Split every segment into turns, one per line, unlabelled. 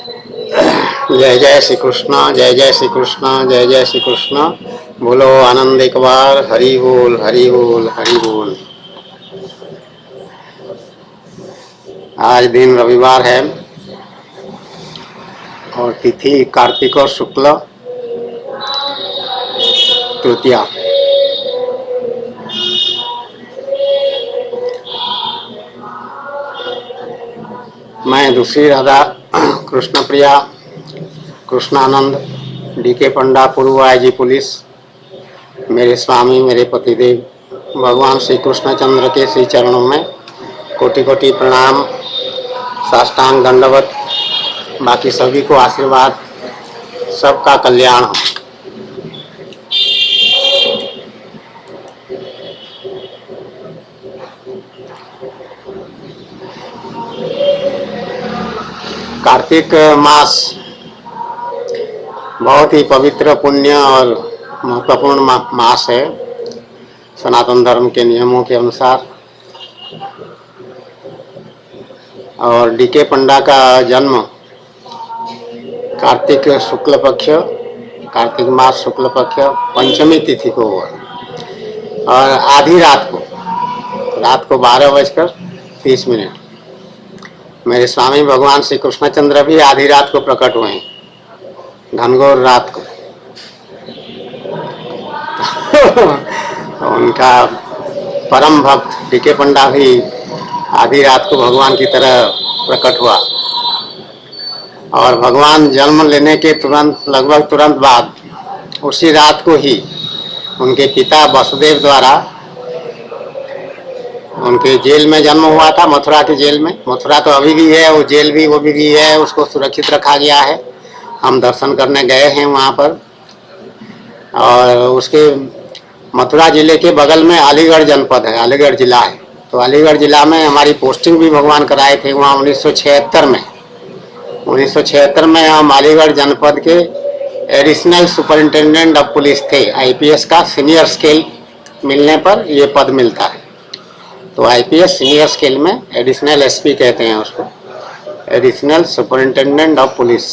जय जय श्री कृष्ण, जय जय श्री कृष्ण, जय जय श्री कृष्ण। बोलो आनंद एक बार, हरि बोल हरि बोल हरि बोल। आज दिन रविवार है और तिथि कार्तिक और शुक्ल तृतीया। मैं दूसरी राधा कृष्ण प्रिया कृष्णानंद डीके पंडा पूर्व आईजी पुलिस, मेरे स्वामी मेरे पतिदेव भगवान श्री कृष्णचंद्र के श्री चरणों में कोटि कोटि प्रणाम, साष्टांग दंडवत। बाकी सभी को आशीर्वाद, सबका कल्याण हो। कार्तिक मास बहुत ही पवित्र, पुण्य और महत्वपूर्ण मास है सनातन धर्म के नियमों के अनुसार। और डीके पंडा का जन्म कार्तिक शुक्ल पक्ष, कार्तिक मास शुक्ल पक्ष पंचमी तिथि को हुआ और आधी रात को 12:30 मेरे स्वामी भगवान श्री कृष्णचंद्र भी आधी रात को प्रकट हुए, घनघोर रात को। उनका परम भक्त डीके पंडा भी आधी रात को भगवान की तरह प्रकट हुआ और भगवान जन्म लेने के लगभग तुरंत बाद उसी रात को ही उनके पिता वसुदेव द्वारा, उनके जेल में जन्म हुआ था, मथुरा के जेल में। मथुरा तो अभी भी है, वो जेल भी वो भी है, उसको सुरक्षित रखा गया है। हम दर्शन करने गए हैं वहाँ पर। और उसके मथुरा जिले के बगल में अलीगढ़ जनपद है, अलीगढ़ जिला है। तो अलीगढ़ जिला में हमारी पोस्टिंग भी भगवान कराए थे वहाँ 1976 में। 1976 में हम अलीगढ़ जनपद के एडिशनल सुपरिंटेंडेंट ऑफ पुलिस थे। आईपीएस का सीनियर स्केल मिलने पर ये पद मिलता है। तो आईपीएस सीनियर स्केल में एडिशनल एसपी कहते हैं उसको, additional superintendent of police,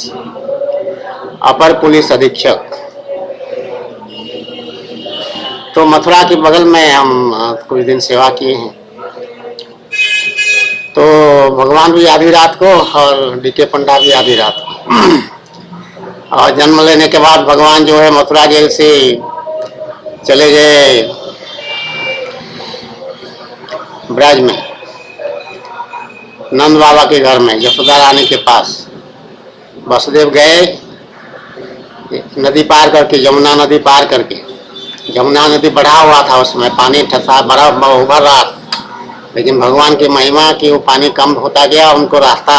upper police अधीक्षक। तो मथुरा के बगल में हम कुछ दिन सेवा किए हैं। तो भगवान भी आधी रात को और डीके पंडा भी आधी रात को। और जन्म लेने के बाद भगवान जो है मथुरा जेल से चले गए ब्रज में, नंद बाबा के घर में, यशोदा रानी के पास। वसुदेव गए नदी पार करके, यमुना नदी पार करके। यमुना नदी बढ़ा हुआ था उसमें, पानी ठसा बर्फ उभर रहा, लेकिन भगवान की महिमा कि वो पानी कम होता गया, उनको रास्ता,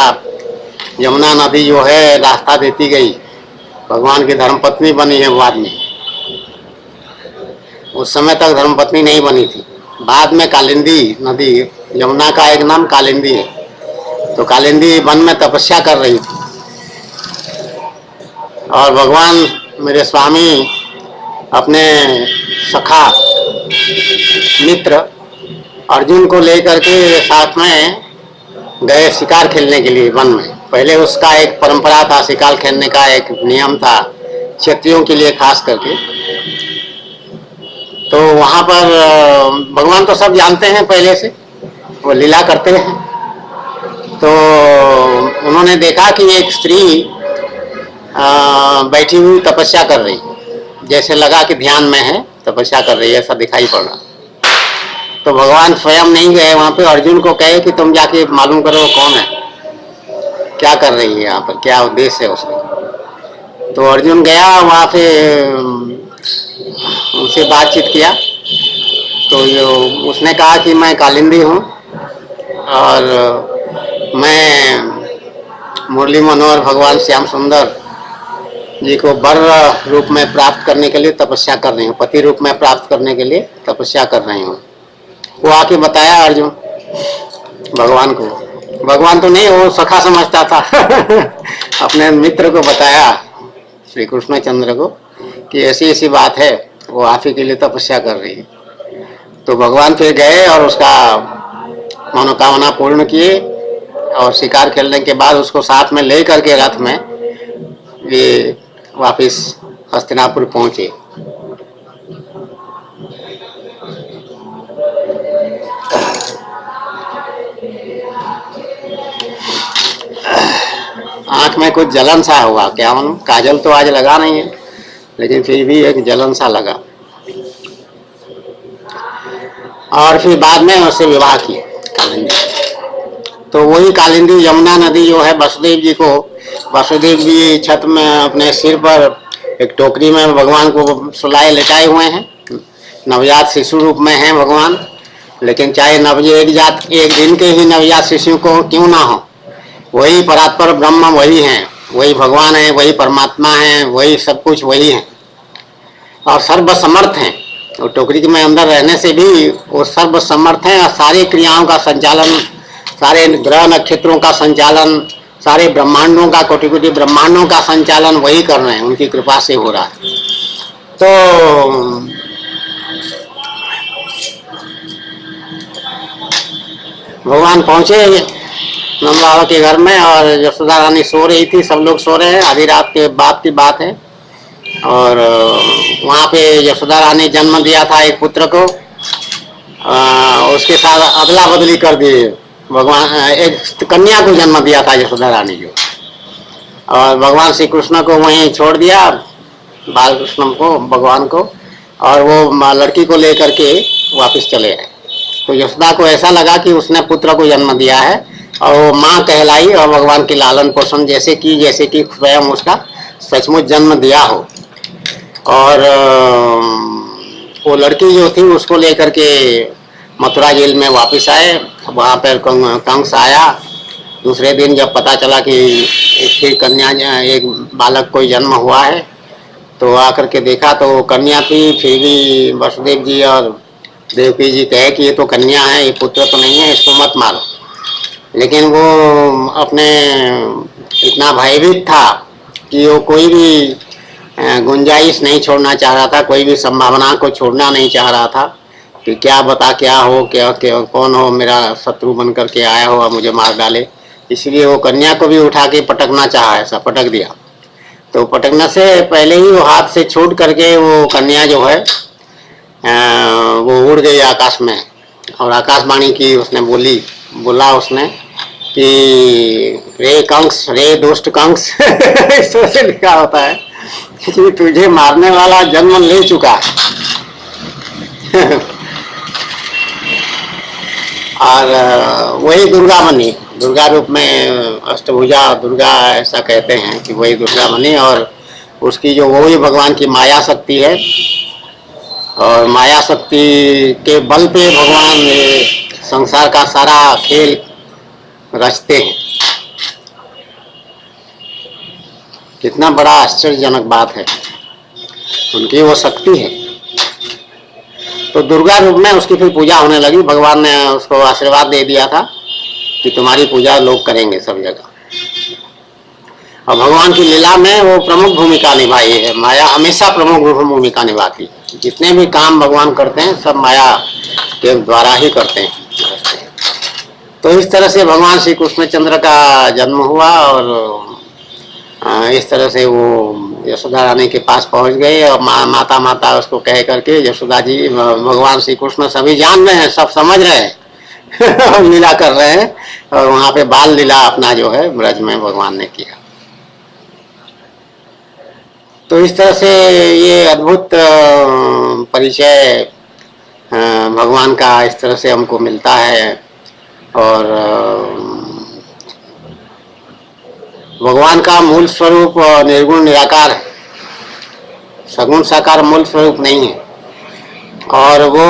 यमुना नदी जो है रास्ता देती गई। भगवान की धर्मपत्नी बनी है बाद में, उस समय तक धर्मपत्नी नहीं बनी थी। बाद में कालिंदी नदी, यमुना का एक नाम कालिंदी है। तो कालिंदी वन में तपस्या कर रही थी और भगवान मेरे स्वामी अपने सखा मित्र अर्जुन को लेकर के साथ में गए शिकार खेलने के लिए वन में। पहले उसका एक परंपरा था, शिकार खेलने का एक नियम था क्षत्रियों के लिए खास करके। तो वहाँ पर भगवान तो सब जानते हैं पहले से, वो लीला करते हैं। तो उन्होंने देखा कि एक स्त्री बैठी हुई तपस्या कर रही, जैसे लगा कि ध्यान में है, तपस्या कर रही है, ऐसा दिखाई पड़ रहा। तो भगवान स्वयं नहीं गए वहाँ पे, अर्जुन को कहे कि तुम जाके मालूम करो कौन है, क्या कर रही है यहाँ पर, क्या उद्देश्य है उसका। तो अर्जुन गया वहाँ पे, उनसे बातचीत किया। तो जो उसने कहा कि मैं कालिंदी हूँ और मैं मुरली मनोहर भगवान श्याम सुंदर जी को वर रूप में प्राप्त करने के लिए तपस्या कर रही हूँ, पति रूप में प्राप्त करने के लिए तपस्या कर रही हूँ। वो आके बताया अर्जुन भगवान को, भगवान तो नहीं, वो सखा समझता था अपने मित्र को बताया श्री कृष्णचंद्र को कि ऐसी ऐसी बात है, वो आप ही के लिए तपस्या कर रही है। तो भगवान फिर गए और उसका मनोकामना पूर्ण किए और शिकार खेलने के बाद उसको साथ में ले करके रथ में ये वापिस हस्तिनापुर पहुंचे। आंख में कुछ जलन सा हुआ, क्या मालूम, काजल तो आज लगा नहीं है लेकिन फिर भी एक जलन सा लगा। और फिर बाद में उससे विवाह किया कालिंदी। तो वही कालिंदी यमुना नदी जो है वसुदेव जी को, वसुदेव जी छत में अपने सिर पर एक टोकरी में भगवान को सुलाए लेटाए हुए हैं, नवजात शिशु रूप में हैं भगवान। लेकिन चाहे नवजात एक दिन के ही नवजात शिशु को क्यों ना हो, वही परात्पर ब्रह्म वही हैं, वही भगवान है, वही परमात्मा है, वही सब कुछ वही है और सर्वसमर्थ हैं। और टोकरी में अंदर रहने से भी वो सर्वसमर्थ हैं और सारी क्रियाओं का संचालन, सारे ग्रह नक्षत्रों का संचालन, सारे ब्रह्मांडों का, कोटि कोटि ब्रह्मांडों का संचालन वही कर रहे हैं, उनकी कृपा से हो रहा है। तो भगवान पहुंचे नंद बाबा के घर में और यशोदा रानी सो रही थी, सब लोग सो रहे हैं, आधी रात के बाद की बात है। और वहाँ पे यशोदा रानी जन्म दिया था एक पुत्र को, उसके साथ अदला बदली कर दी भगवान, एक कन्या को जन्म दिया था यशोदा रानी जो, और भगवान श्री कृष्ण को वहीं छोड़ दिया, बाल कृष्ण को, भगवान को, और वो लड़की को लेकर के वापस चले आए। तो यशोदा को ऐसा लगा कि उसने पुत्र को जन्म दिया है और वो माँ कहलाई और भगवान की लालन पोषण जैसे कि स्वयं उसका सचमुच जन्म दिया हो। और वो लड़की जो थी उसको लेकर के मथुरा जेल में वापस आए। वहाँ पर कंस आया। दूसरे दिन जब पता चला कि एक कन्या, एक बालक को जन्म हुआ है, तो आकर के देखा तो वो कन्या थी। फिर भी वसुदेव जी और देवकी जी कहे कि ये तो कन्या है, ये पुत्र तो नहीं है, इसको मत मारो। लेकिन वो अपने इतना भयभीत था कि वो कोई भी गुंजाइश नहीं छोड़ना चाह रहा था, कोई भी संभावना को छोड़ना नहीं चाह रहा था कि क्या बता क्या हो, क्या कौन हो, मेरा शत्रु बन करके आया हो और मुझे मार डाले। इसलिए वो कन्या को भी उठा के पटकना चाहा, ऐसा पटक दिया। तो पटकने से पहले ही वो हाथ से छूट करके वो कन्या जो है वो उड़ गई आकाश में। और आकाशवाणी की उसने बोला उसने कि रे कंस, रे दुष्ट कंस इस तरह से लिखा होता है कि तुझे मारने वाला जन्म ले चुका है। और वही दुर्गा बनी, दुर्गा रूप में, अष्टभुजा दुर्गा ऐसा कहते हैं कि वही दुर्गा बनी। और उसकी जो वही भगवान की माया शक्ति है, और माया शक्ति के बल पे भगवान संसार का सारा खेल रचते हैं। कितना बड़ा आश्चर्यजनक बात है, उनकी वो शक्ति है। तो दुर्गा रूप में उसकी फिर पूजा होने लगी। भगवान ने उसको आशीर्वाद दे दिया था कि तुम्हारी पूजा लोग करेंगे सब जगह। और भगवान की लीला में वो प्रमुख भूमिका निभाई है। माया हमेशा प्रमुख भूमिका निभाती है। जितने भी काम भगवान करते हैं सब माया के द्वारा ही करते हैं। तो इस तरह से भगवान श्री कृष्णचंद्र का जन्म हुआ और इस तरह से वो यशोदा रानी के पास पहुंच गए। और माता उसको कह करके, यशोदा जी भगवान श्री कृष्ण सभी जान रहे हैं, सब समझ रहे हैं लीला कर रहे हैं। और वहाँ पे बाल लीला अपना जो है ब्रज में भगवान ने किया। तो इस तरह से ये अद्भुत परिचय भगवान का इस तरह से हमको मिलता है। और भगवान का मूल स्वरूप निर्गुण निराकार है, सगुण साकार मूल स्वरूप नहीं है। और वो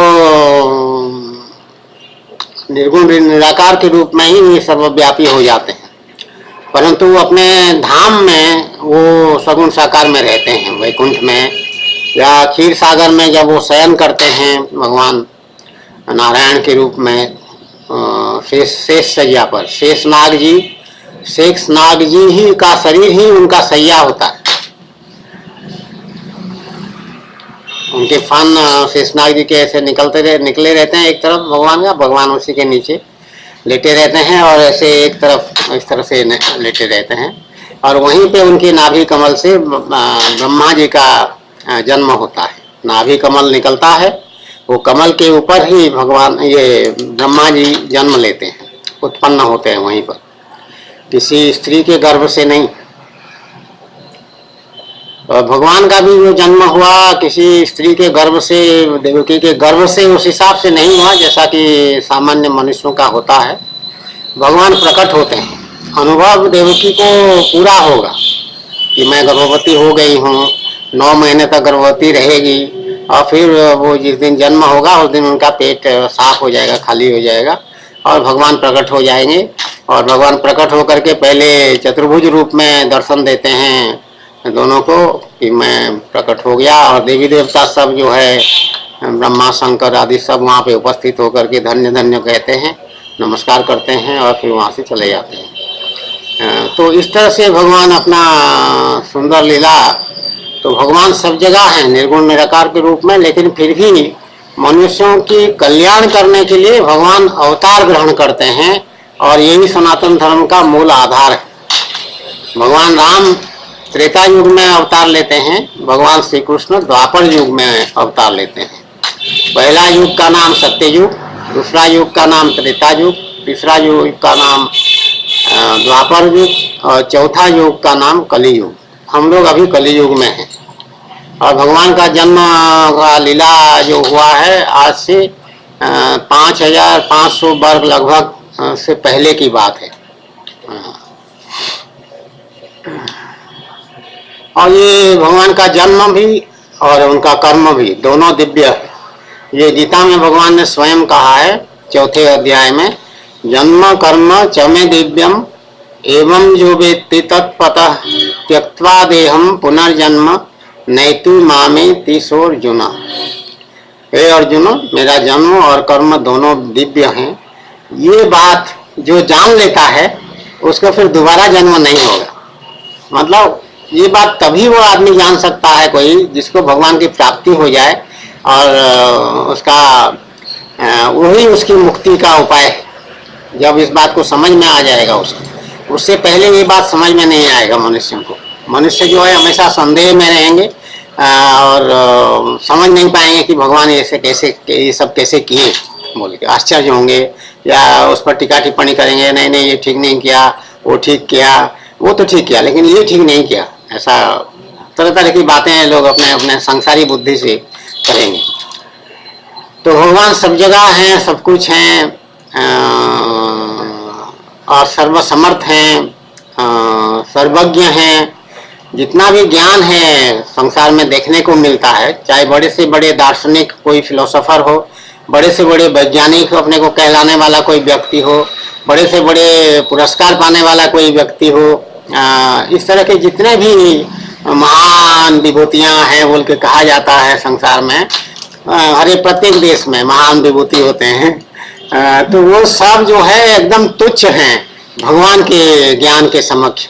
निर्गुण निराकार के रूप में ही सर्वव्यापी हो जाते हैं, परंतु अपने धाम में वो सगुण साकार में रहते हैं, वैकुंठ में या क्षीर सागर में जब वो शयन करते हैं भगवान नारायण के रूप में शेष सैया पर। शेषनाग जी ही का शरीर ही उनका सैया होता है। उनके फन शेषनाग जी के ऐसे निकले रहते हैं एक तरफ भगवान का, भगवान उसी के नीचे लेटे रहते हैं और ऐसे एक तरफ इस तरह से लेटे रहते हैं, और वहीं पे उनके नाभि कमल से ब्रह्मा जी का जन्म होता है। नाभि कमल निकलता है, वो कमल के ऊपर ही भगवान ये ब्रह्मा जी जन्म लेते हैं, उत्पन्न होते हैं वहीं पर, किसी स्त्री के गर्भ से नहीं। और भगवान का भी जो जन्म हुआ किसी स्त्री के गर्भ से, देवकी के गर्भ से, उस हिसाब से नहीं हुआ जैसा कि सामान्य मनुष्यों का होता है। भगवान प्रकट होते हैं, अनुभव देवकी को पूरा होगा कि मैं गर्भवती हो गई हूँ, 9 महीने तक गर्भवती रहेगी, और फिर वो जिस दिन जन्म होगा उस दिन उनका पेट साफ हो जाएगा, खाली हो जाएगा, और भगवान प्रकट हो जाएंगे। और भगवान प्रकट होकर के पहले चतुर्भुज रूप में दर्शन देते हैं दोनों को कि मैं प्रकट हो गया, और देवी देवता सब जो है ब्रह्मा शंकर आदि सब वहाँ पे उपस्थित होकर के धन्य धन्य कहते हैं, नमस्कार करते हैं, और फिर वहाँ से चले जाते हैं। तो इस तरह से भगवान अपना सुंदर लीला, तो भगवान सब जगह हैं निर्गुण निराकार के रूप में, लेकिन फिर भी मनुष्यों की कल्याण करने के लिए भगवान अवतार ग्रहण करते हैं, और यही सनातन धर्म का मूल आधार है। भगवान राम त्रेता युग में अवतार लेते हैं, भगवान श्री कृष्ण द्वापर युग में अवतार लेते हैं। पहला युग का नाम सत्ययुग, दूसरा युग का नाम त्रेता युग, तीसरा युग का नाम द्वापर युग, और चौथा युग का नाम कलियुग। हम लोग अभी कलियुग में हैं, और भगवान का जन्म का लीला जो हुआ है आज से 5500 वर्ष लगभग से पहले की बात है। और ये भगवान का जन्म भी और उनका कर्म भी दोनों दिव्य है। ये गीता में भगवान ने स्वयं कहा है 4थे अध्याय में, जन्म कर्म च मे दिव्यम एवं जो वेत्ति तत्पतः त्यक्त्वा देहम पुनर्जन्म नैतु मामे तीसोर्जुन। हे अर्जुन, मेरा जन्म और कर्म दोनों दिव्य हैं। ये बात जो जान लेता है उसको फिर दोबारा जन्म नहीं होगा। मतलब ये बात तभी वो आदमी जान सकता है कोई जिसको भगवान की प्राप्ति हो जाए, और उसका वही उसकी मुक्ति का उपाय है। जब इस बात को समझ में आ जाएगा उसको, उससे पहले ये बात समझ में नहीं आएगा मनुष्य को। मनुष्य जो है हमेशा संदेह में रहेंगे, और समझ नहीं पाएंगे कि भगवान ऐसे कैसे, ये सब कैसे किए, बोल के आश्चर्य होंगे, या उस पर टीका टिप्पणी करेंगे, नहीं नहीं ये ठीक नहीं किया, वो ठीक किया, वो तो ठीक किया लेकिन ये ठीक नहीं किया। ऐसा तरह तरह की बातें लोग अपने अपने संसारी बुद्धि से करेंगे। तो भगवान सब जगह हैं, सब कुछ हैं, और सर्वसमर्थ हैं, सर्वज्ञ हैं। जितना भी ज्ञान है संसार में देखने को मिलता है, चाहे बड़े से बड़े दार्शनिक कोई फिलोसोफर हो, बड़े से बड़े वैज्ञानिक अपने को कहलाने वाला कोई व्यक्ति हो, बड़े से बड़े पुरस्कार पाने वाला कोई व्यक्ति हो, इस तरह के जितने भी महान विभूतियां हैं बोल के कहा जाता है संसार में, हर एक प्रत्येक देश में महान विभूति होते हैं, तो वो सब जो है एकदम तुच्छ हैं भगवान के ज्ञान के समक्ष,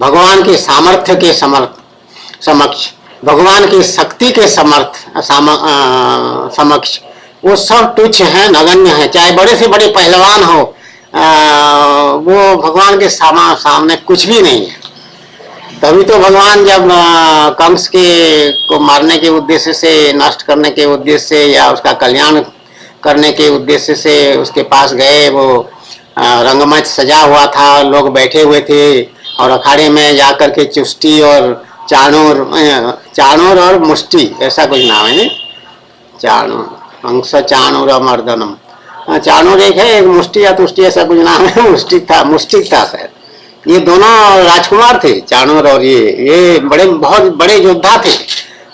भगवान के सामर्थ्य के समक्ष, भगवान की शक्ति के समक्ष वो सब तुच्छ हैं, नगण्य हैं। चाहे बड़े से बड़े पहलवान हो, वो भगवान के सामने कुछ भी नहीं है। तभी तो भगवान जब कंस के को मारने के उद्देश्य से, नष्ट करने के उद्देश्य से, या उसका कल्याण करने के उद्देश्य से उसके पास गए, वो रंगमंच सजा हुआ था, लोग बैठे हुए थे, और अखाड़े में जाकर के चुष्टी और चाणूर और मुष्टि, ऐसा कुछ नाम है, नहीं चाणूर, अंश चाणूर मर्दनम, चाणूर एक है, एक मुष्टि या तुष्टि ऐसा कुछ नाम है, मुष्टिक था शायद। ये दोनों राजकुमार थे, चाणूर और ये बहुत बड़े योद्धा थे,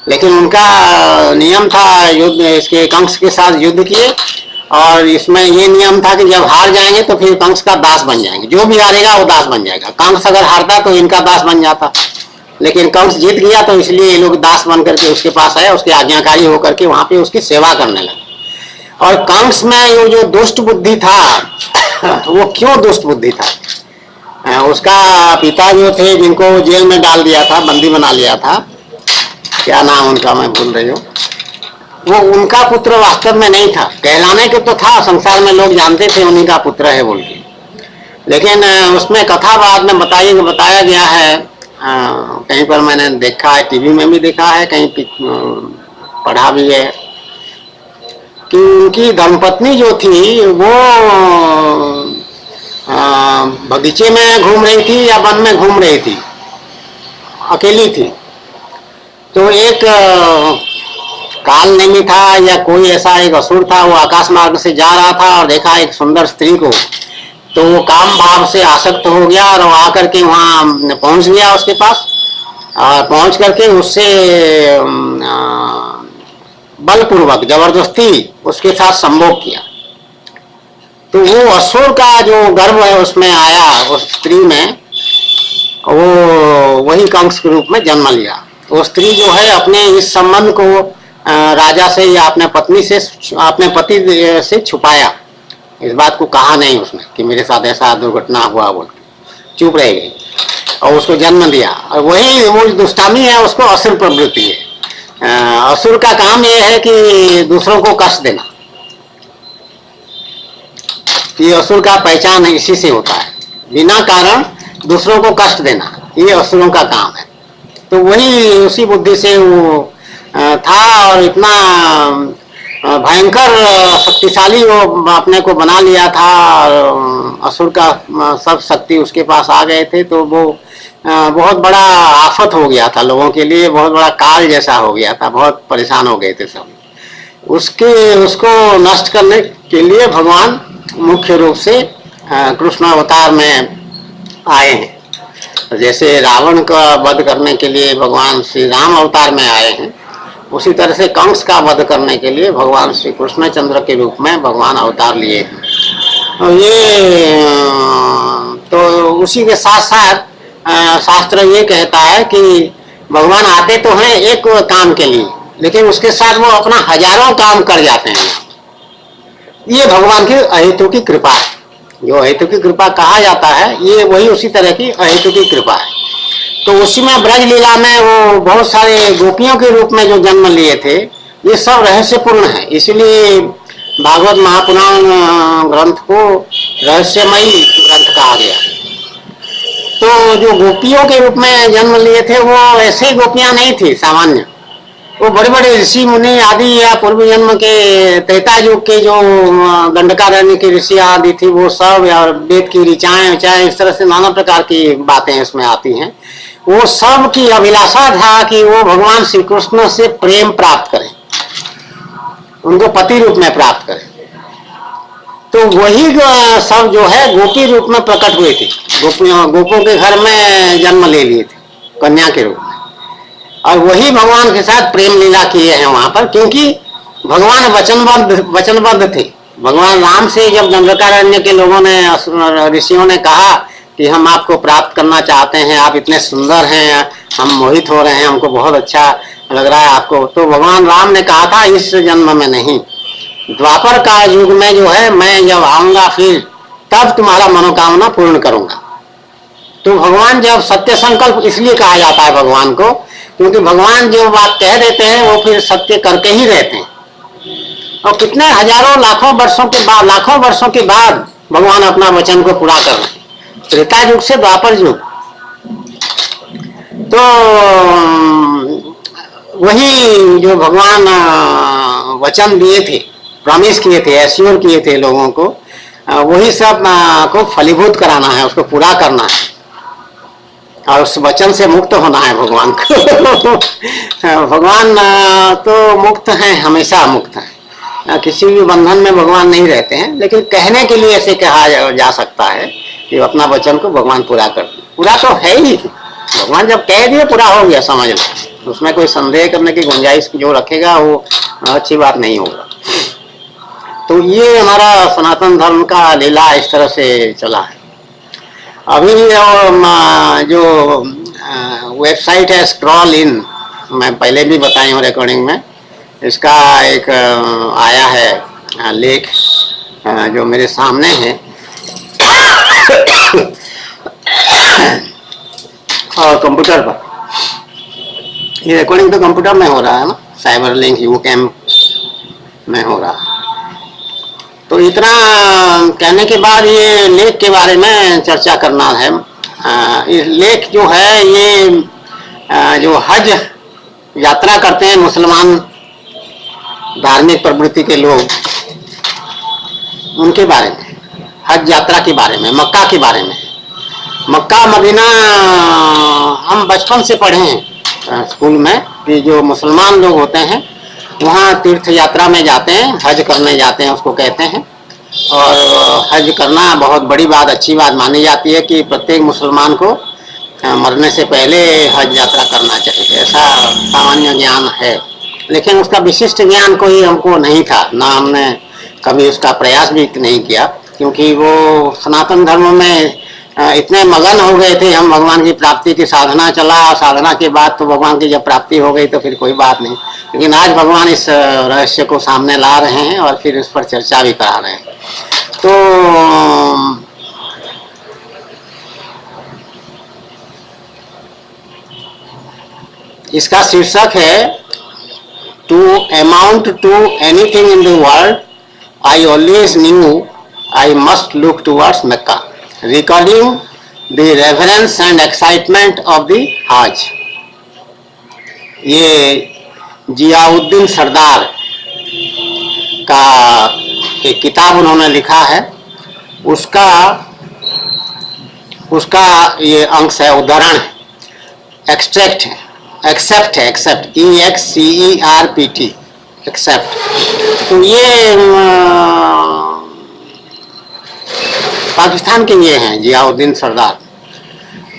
लेकिन उनका नियम था युद्ध, इसके कंस के साथ युद्ध किए, और इसमें ये नियम था कि जब हार जाएंगे तो फिर कंस का दास बन जाएंगे, जो भी हारेगा वो दास बन जाएगा। कंस अगर हारता तो इनका दास बन जाता, लेकिन कंस जीत गया तो इसलिए ये लोग दास बन करके उसके पास आए, उसके आज्ञाकारी होकर के वहां पे उसकी सेवा करने लगे। और कंस में ये जो दुष्ट बुद्धि था वो क्यों दुष्ट बुद्धि था, उसका पिता जो थे जिनको जेल में डाल दिया था, बंदी बना लिया था, क्या नाम उनका मैं भूल रही हूँ, वो उनका पुत्र वास्तव में नहीं था, कहलाने के तो था, संसार में लोग जानते थे उन्हीं का पुत्र है बोल के, लेकिन उसमें कथा बाद में बताया गया है, कहीं पर मैंने देखा है, टीवी में भी देखा है, कहीं पढ़ा भी है कि उनकी धर्मपत्नी जो थी वो बगीचे में घूम रही थी या वन में घूम रही थी, अकेली थी। तो एक काल नेमी था या कोई ऐसा एक असुर था, वो आकाश मार्ग से जा रहा था और देखा एक सुंदर स्त्री को, तो वो काम भाव से आसक्त हो गया और आकर के वहां पहुंच गया उसके पास, और पहुंच करके उससे बलपूर्वक जबरदस्ती उसके साथ संभोग किया। तो वो असुर का जो गर्भ है उसमें आया, उस स्त्री में, वो वही कंस के रूप में जन्म लिया। वो स्त्री जो है अपने इस संबंध को राजा से या अपने पत्नी से, अपने पति से छुपाया, इस बात को कहा नहीं उसने कि मेरे साथ ऐसा दुर्घटना हुआ बोल के, चुप रह गई और उसको जन्म दिया। और वही वो दुष्टामी है, उसको असुर प्रवृत्ति है। असुर का काम यह है कि दूसरों को कष्ट देना, ये असुर का पहचान इसी से होता है, बिना कारण दूसरों को कष्ट देना, ये असुरों का काम है। तो वही उसी बुद्धि से वो था और इतना भयंकर शक्तिशाली वो अपने को बना लिया था, असुर का सब शक्ति उसके पास आ गए थे। तो वो बहुत बड़ा आफत हो गया था लोगों के लिए, बहुत बड़ा काल जैसा हो गया था, बहुत परेशान हो गए थे सब। उसको नष्ट करने के लिए भगवान मुख्य रूप से कृष्ण अवतार में आए हैं। जैसे रावण का वध करने के लिए भगवान श्री राम अवतार में आए हैं, उसी तरह से कंस का वध करने के लिए भगवान श्री कृष्णचंद्र के रूप में भगवान अवतार लिए हैं। और ये तो उसी के साथ साथ शास्त्र ये कहता है कि भगवान आते तो हैं एक काम के लिए, लेकिन उसके साथ वो अपना हजारों काम कर जाते हैं। ये भगवान की अहेतु की कृपा है। जो अहेतु की कृपा कहा जाता है, ये वही उसी तरह की अहेतु की कृपा है। तो उसी में ब्रज लीला में वो बहुत सारे गोपियों के रूप में जो जन्म लिए थे, ये सब रहस्यपूर्ण है। इसलिए भागवत महापुराण ग्रंथ को रहस्यमयी ग्रंथ कहा गया। तो जो गोपियों के रूप में जन्म लिए थे वो ऐसे ही गोपियां नहीं थी सामान्य, वो बड़े बड़े ऋषि मुनि आदि या पूर्व जन्म के त्रेता युग के जो दंडकारण्य के ऋषि आदि थी, वो सब, या वेद की ऋचाएं चाहे इस तरह से नाना प्रकार की बातें इसमें आती हैं। वो सब की अभिलाषा था कि वो भगवान श्री कृष्ण से प्रेम प्राप्त करें, उनको पति रूप में प्राप्त करें। तो वही सब जो है गोपी रूप में प्रकट हुए थे, गोपों के घर में जन्म ले लिए थे कन्या के रूप में, और वही भगवान के साथ प्रेम लीला किए हैं वहां पर। क्योंकि भगवान वचनबद्ध थे। भगवान राम से जब दंडकारण्य के लोगों ने, ऋषियों ने कहा कि हम आपको प्राप्त करना चाहते हैं, आप इतने सुंदर हैं, हम मोहित हो रहे हैं, हमको बहुत अच्छा लग रहा है आपको, तो भगवान राम ने कहा था इस जन्म में नहीं, द्वापर का युग में जो है मैं जब आऊंगा फिर तब तुम्हारा मनोकामना पूर्ण करूंगा। तो भगवान जब सत्य संकल्प इसलिए कहा जाता है भगवान को, क्योंकि भगवान जो बात कह देते हैं वो फिर सत्य करके ही रहते हैं। और कितने हजारों लाखों वर्षों के बाद भगवान अपना वचन को पूरा कर रहे हैं, त्रेता युग से द्वापर युग। तो वही जो भगवान वचन दिए थे, प्रॉमिस किए थे, एश्योर किए थे लोगों को, वही सब को फलीभूत कराना है, उसको पूरा करना है और उस वचन से मुक्त होना है भगवान को। भगवान तो मुक्त हैं, हमेशा मुक्त हैं, किसी भी बंधन में भगवान नहीं रहते हैं। लेकिन कहने के लिए ऐसे कहा जा सकता है कि अपना वचन को भगवान पूरा कर दे। पूरा तो है ही, भगवान जब कह दिए पूरा हो गया समझ लो, उसमें कोई संदेह करने की गुंजाइश जो रखेगा वो अच्छी बात नहीं होगा। तो ये हमारा सनातन धर्म का लीला इस तरह से चला है। अभी जो वेबसाइट है स्क्रॉल इन, मैं पहले भी बताई हूँ रिकॉर्डिंग में, इसका एक आया है लेख जो मेरे सामने है और कंप्यूटर पर, ये रिकॉर्डिंग तो कंप्यूटर में हो रहा है ना, साइबर लिंक यूकैम में हो रहा। तो इतना कहने के बाद ये लेख के बारे में चर्चा करना है। ये लेख जो है ये जो हज यात्रा करते हैं मुसलमान धार्मिक प्रवृत्ति के लोग, उनके बारे में, हज यात्रा के बारे में, मक्का के बारे में। मक्का मदीना हम बचपन से पढ़े हैं स्कूल में कि जो मुसलमान लोग होते हैं वहाँ तीर्थ यात्रा में जाते हैं, हज करने जाते हैं उसको कहते हैं। और हज करना बहुत बड़ी बात, अच्छी बात मानी जाती है कि प्रत्येक मुसलमान को मरने से पहले हज यात्रा करना चाहिए, ऐसा सामान्य ज्ञान है। लेकिन उसका विशिष्ट ज्ञान कोई हमको नहीं था, ना हमने कभी उसका प्रयास भी नहीं किया, क्योंकि वो सनातन धर्म में इतने मगन हो गए थे हम भगवान की प्राप्ति की साधना चला, और साधना के बाद तो भगवान की जब प्राप्ति हो गई तो फिर कोई बात नहीं। लेकिन आज भगवान इस रहस्य को सामने ला रहे हैं और फिर उस पर चर्चा भी करा रहे हैं। तो इसका शीर्षक है to amount to anything in the world I always knew I must look towards Mecca, recording the reverence and excitement of the Hajj। ये जियाउद्दीन सरदार का एक किताब उन्होंने लिखा है, उसका ये अंश है, उदाहरण है, एक्सट्रैक्ट है, एक्सेप्ट है, एक्सेप्ट EXCERPT, एक्सेप्ट। तो ये पाकिस्तान के ये हैं जियाउद्दीन सरदार,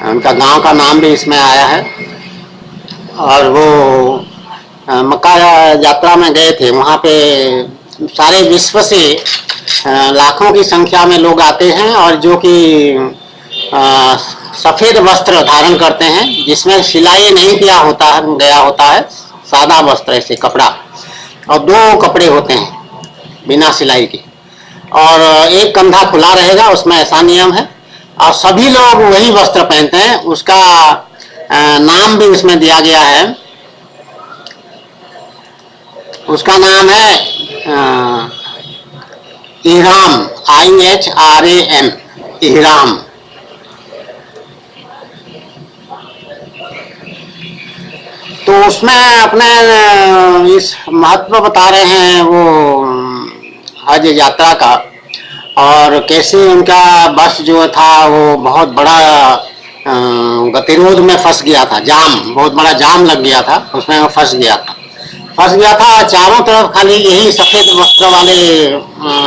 उनका गांव का नाम भी इसमें आया है। और वो मक्का यात्रा में गए थे, वहाँ पे सारे विश्व से लाखों की संख्या में लोग आते हैं और जो कि सफ़ेद वस्त्र धारण करते हैं जिसमें सिलाई नहीं किया गया होता है, सादा वस्त्र ऐसे कपड़ा, और 2 कपड़े होते हैं बिना सिलाई के, और एक कंधा खुला रहेगा, उसमें ऐसा नियम है। और सभी लोग वही वस्त्र पहनते हैं, उसका नाम भी उसमें दिया गया है, उसका नाम है इहराम, IHRAM, इहराम। तो उसमें अपने इस महत्व बता रहे हैं वो हज यात्रा का, और कैसे उनका बस जो था वो बहुत बड़ा गतिरोध में फंस गया था, जाम, बहुत बड़ा जाम लग गया था, उसमें वो फंस गया था। चारों तरफ खाली यही सफ़ेद वस्त्र वाले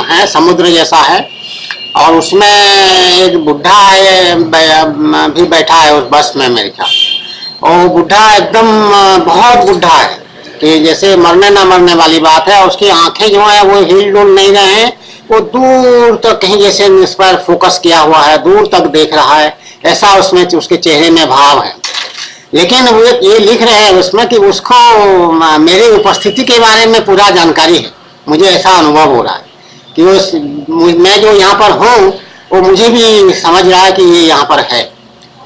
हैं, समुद्र जैसा है, और उसमें एक बुढ़ा है भी बैठा है उस बस में मेरे ख्याल, और बुढ़ा एकदम बहुत बुढ़ा है कि जैसे मरने ना मरने वाली बात है। उसकी आंखें जो है वो हिल डुल नहीं रहे हैं, वो दूर तक कहीं जैसे इस पर फोकस किया हुआ है, दूर तक देख रहा है, ऐसा उसमें उसके चेहरे में भाव है। लेकिन वो ये लिख रहे हैं उसमें कि उसको मेरी उपस्थिति के बारे में पूरा जानकारी है, मुझे ऐसा अनुभव हो रहा है कि मैं जो यहाँ पर हूँ वो मुझे भी समझ रहा है कि ये यहाँ पर है,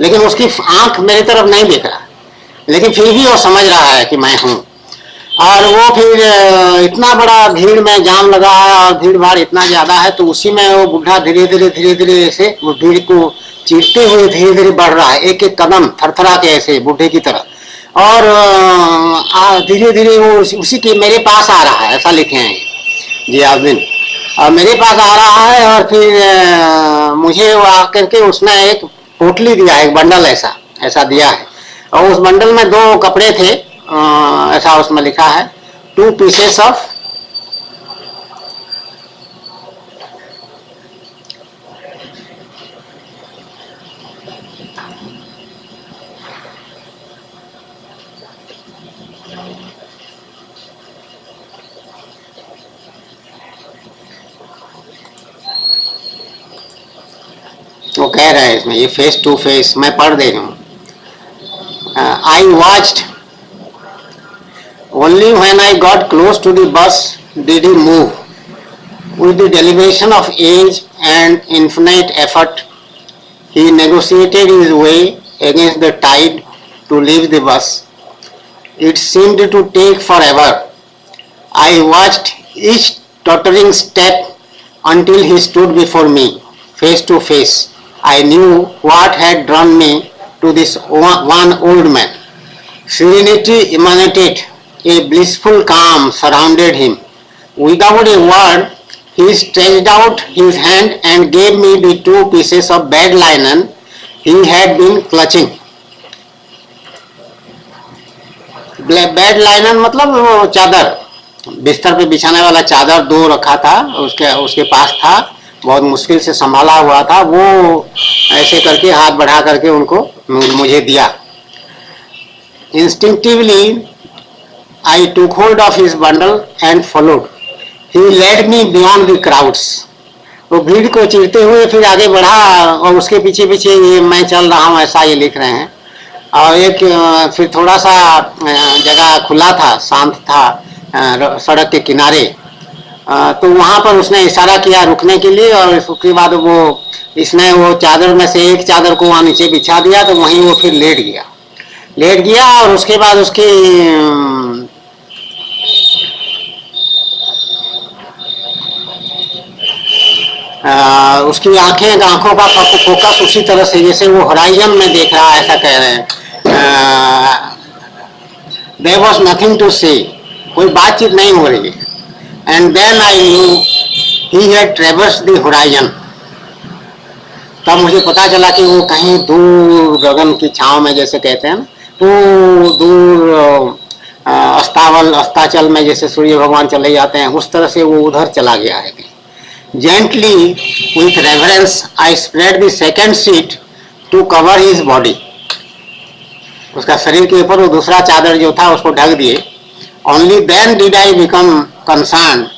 लेकिन उसकी आंख मेरी तरफ नहीं देख रहा, लेकिन फिर भी वो समझ रहा है कि मैं हूँ। और वो फिर इतना बड़ा भीड़ में जाम लगा है और भीड़ भाड़ इतना ज़्यादा है, तो उसी में वो बुढ़ा धीरे धीरे ऐसे वो भीड़ को चीरते हुए धीरे धीरे बढ़ रहा है, एक एक कदम थरथरा के ऐसे बुढ़े की तरह, और धीरे धीरे वो उसी के मेरे पास आ रहा है, ऐसा लिखे हैं जियाउद्दीन, और मेरे पास आ रहा है। और फिर मुझे वो आकर के उसने एक पोटली दिया, एक बंडल ऐसा दिया है, और उस बंडल में 2 कपड़े थे, ऐसा उसमें लिखा है 2 pieces of वो कह रहे हैं इसमें, ये फेस टू फेस मैं पढ़ दे रहा हूँ। I watched only when I got close to the bus did he move. With the deliberation of age and infinite effort, he negotiated his way against the tide to leave the bus. It seemed to take forever. I watched each tottering step until he stood before me, face to face. I knew what had drawn me to this one old man. Serenity emanated, a blissful calm surrounded him. Without a word, he stretched out his hand and gave me the two pieces of bed linen he had been clutching. Bed liner मतलब वो चादर, बिस्तर पे बिछाने वाला चादर दो रखा था, उसके उसके पास था, बहुत मुश्किल से संभाला हुआ था, वो ऐसे करके हाथ बढ़ा करके उनको मुझे दिया. Instinctively, I took hold of his bundle and followed. He led me beyond the crowds. वो भीड़ को चीरते हुए फिर आगे बढ़ा और उसके पीछे पीछे ये मैं चल रहा हूँ, ऐसा ये लिख रहे हैं. और एक फिर थोड़ा सा जगह खुला था, शांत था सड़क के किनारे, तो वहाँ पर उसने इशारा किया रुकने के लिए, और उसके बाद इसने वो चादर में से एक चादर को वहाँ नीचे बिछा दिया, तो वहीं वो फिर लेट गया और उसके बाद उसकी आंखों का फोकस उसी तरह से जैसे वो होराइजन में देख रहा है, ऐसा कह रहे हैं. देयर वॉज नथिंग टू से, कोई बातचीत नहीं हो रही है. And then I knew he had traversed the horizon. तब मुझे पता चला कि वो कहीं दूर गगन की छांव में, जैसे कहते हैं, दूर अस्ताचल में जैसे सूर्य भगवान चले जाते हैं, उस तरह से वो उधर चला गया है. Gently, with reverence, I spread the second sheet to cover his body. उसका शरीर के ऊपर वो दूसरा चादर जो था उसको ढक दिए. Only then did I become concerned.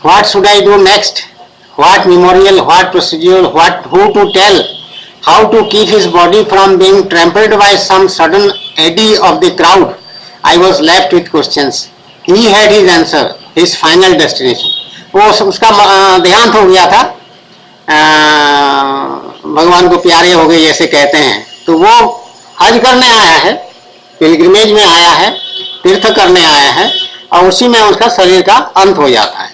What should I do next? What memorial? What procedure? Who to tell? How to keep his body from being trampled by some sudden eddy of the crowd? I was left with questions. He had his answer, his final destination. वो उसका देहांत हो गया था, भगवान को प्यारे हो गए जैसे कहते हैं. तो वो हज करने आया है, पिलग्रिमेज में आया है, तीर्थ करने आया है, और उसी में उसका शरीर का अंत हो जाता है.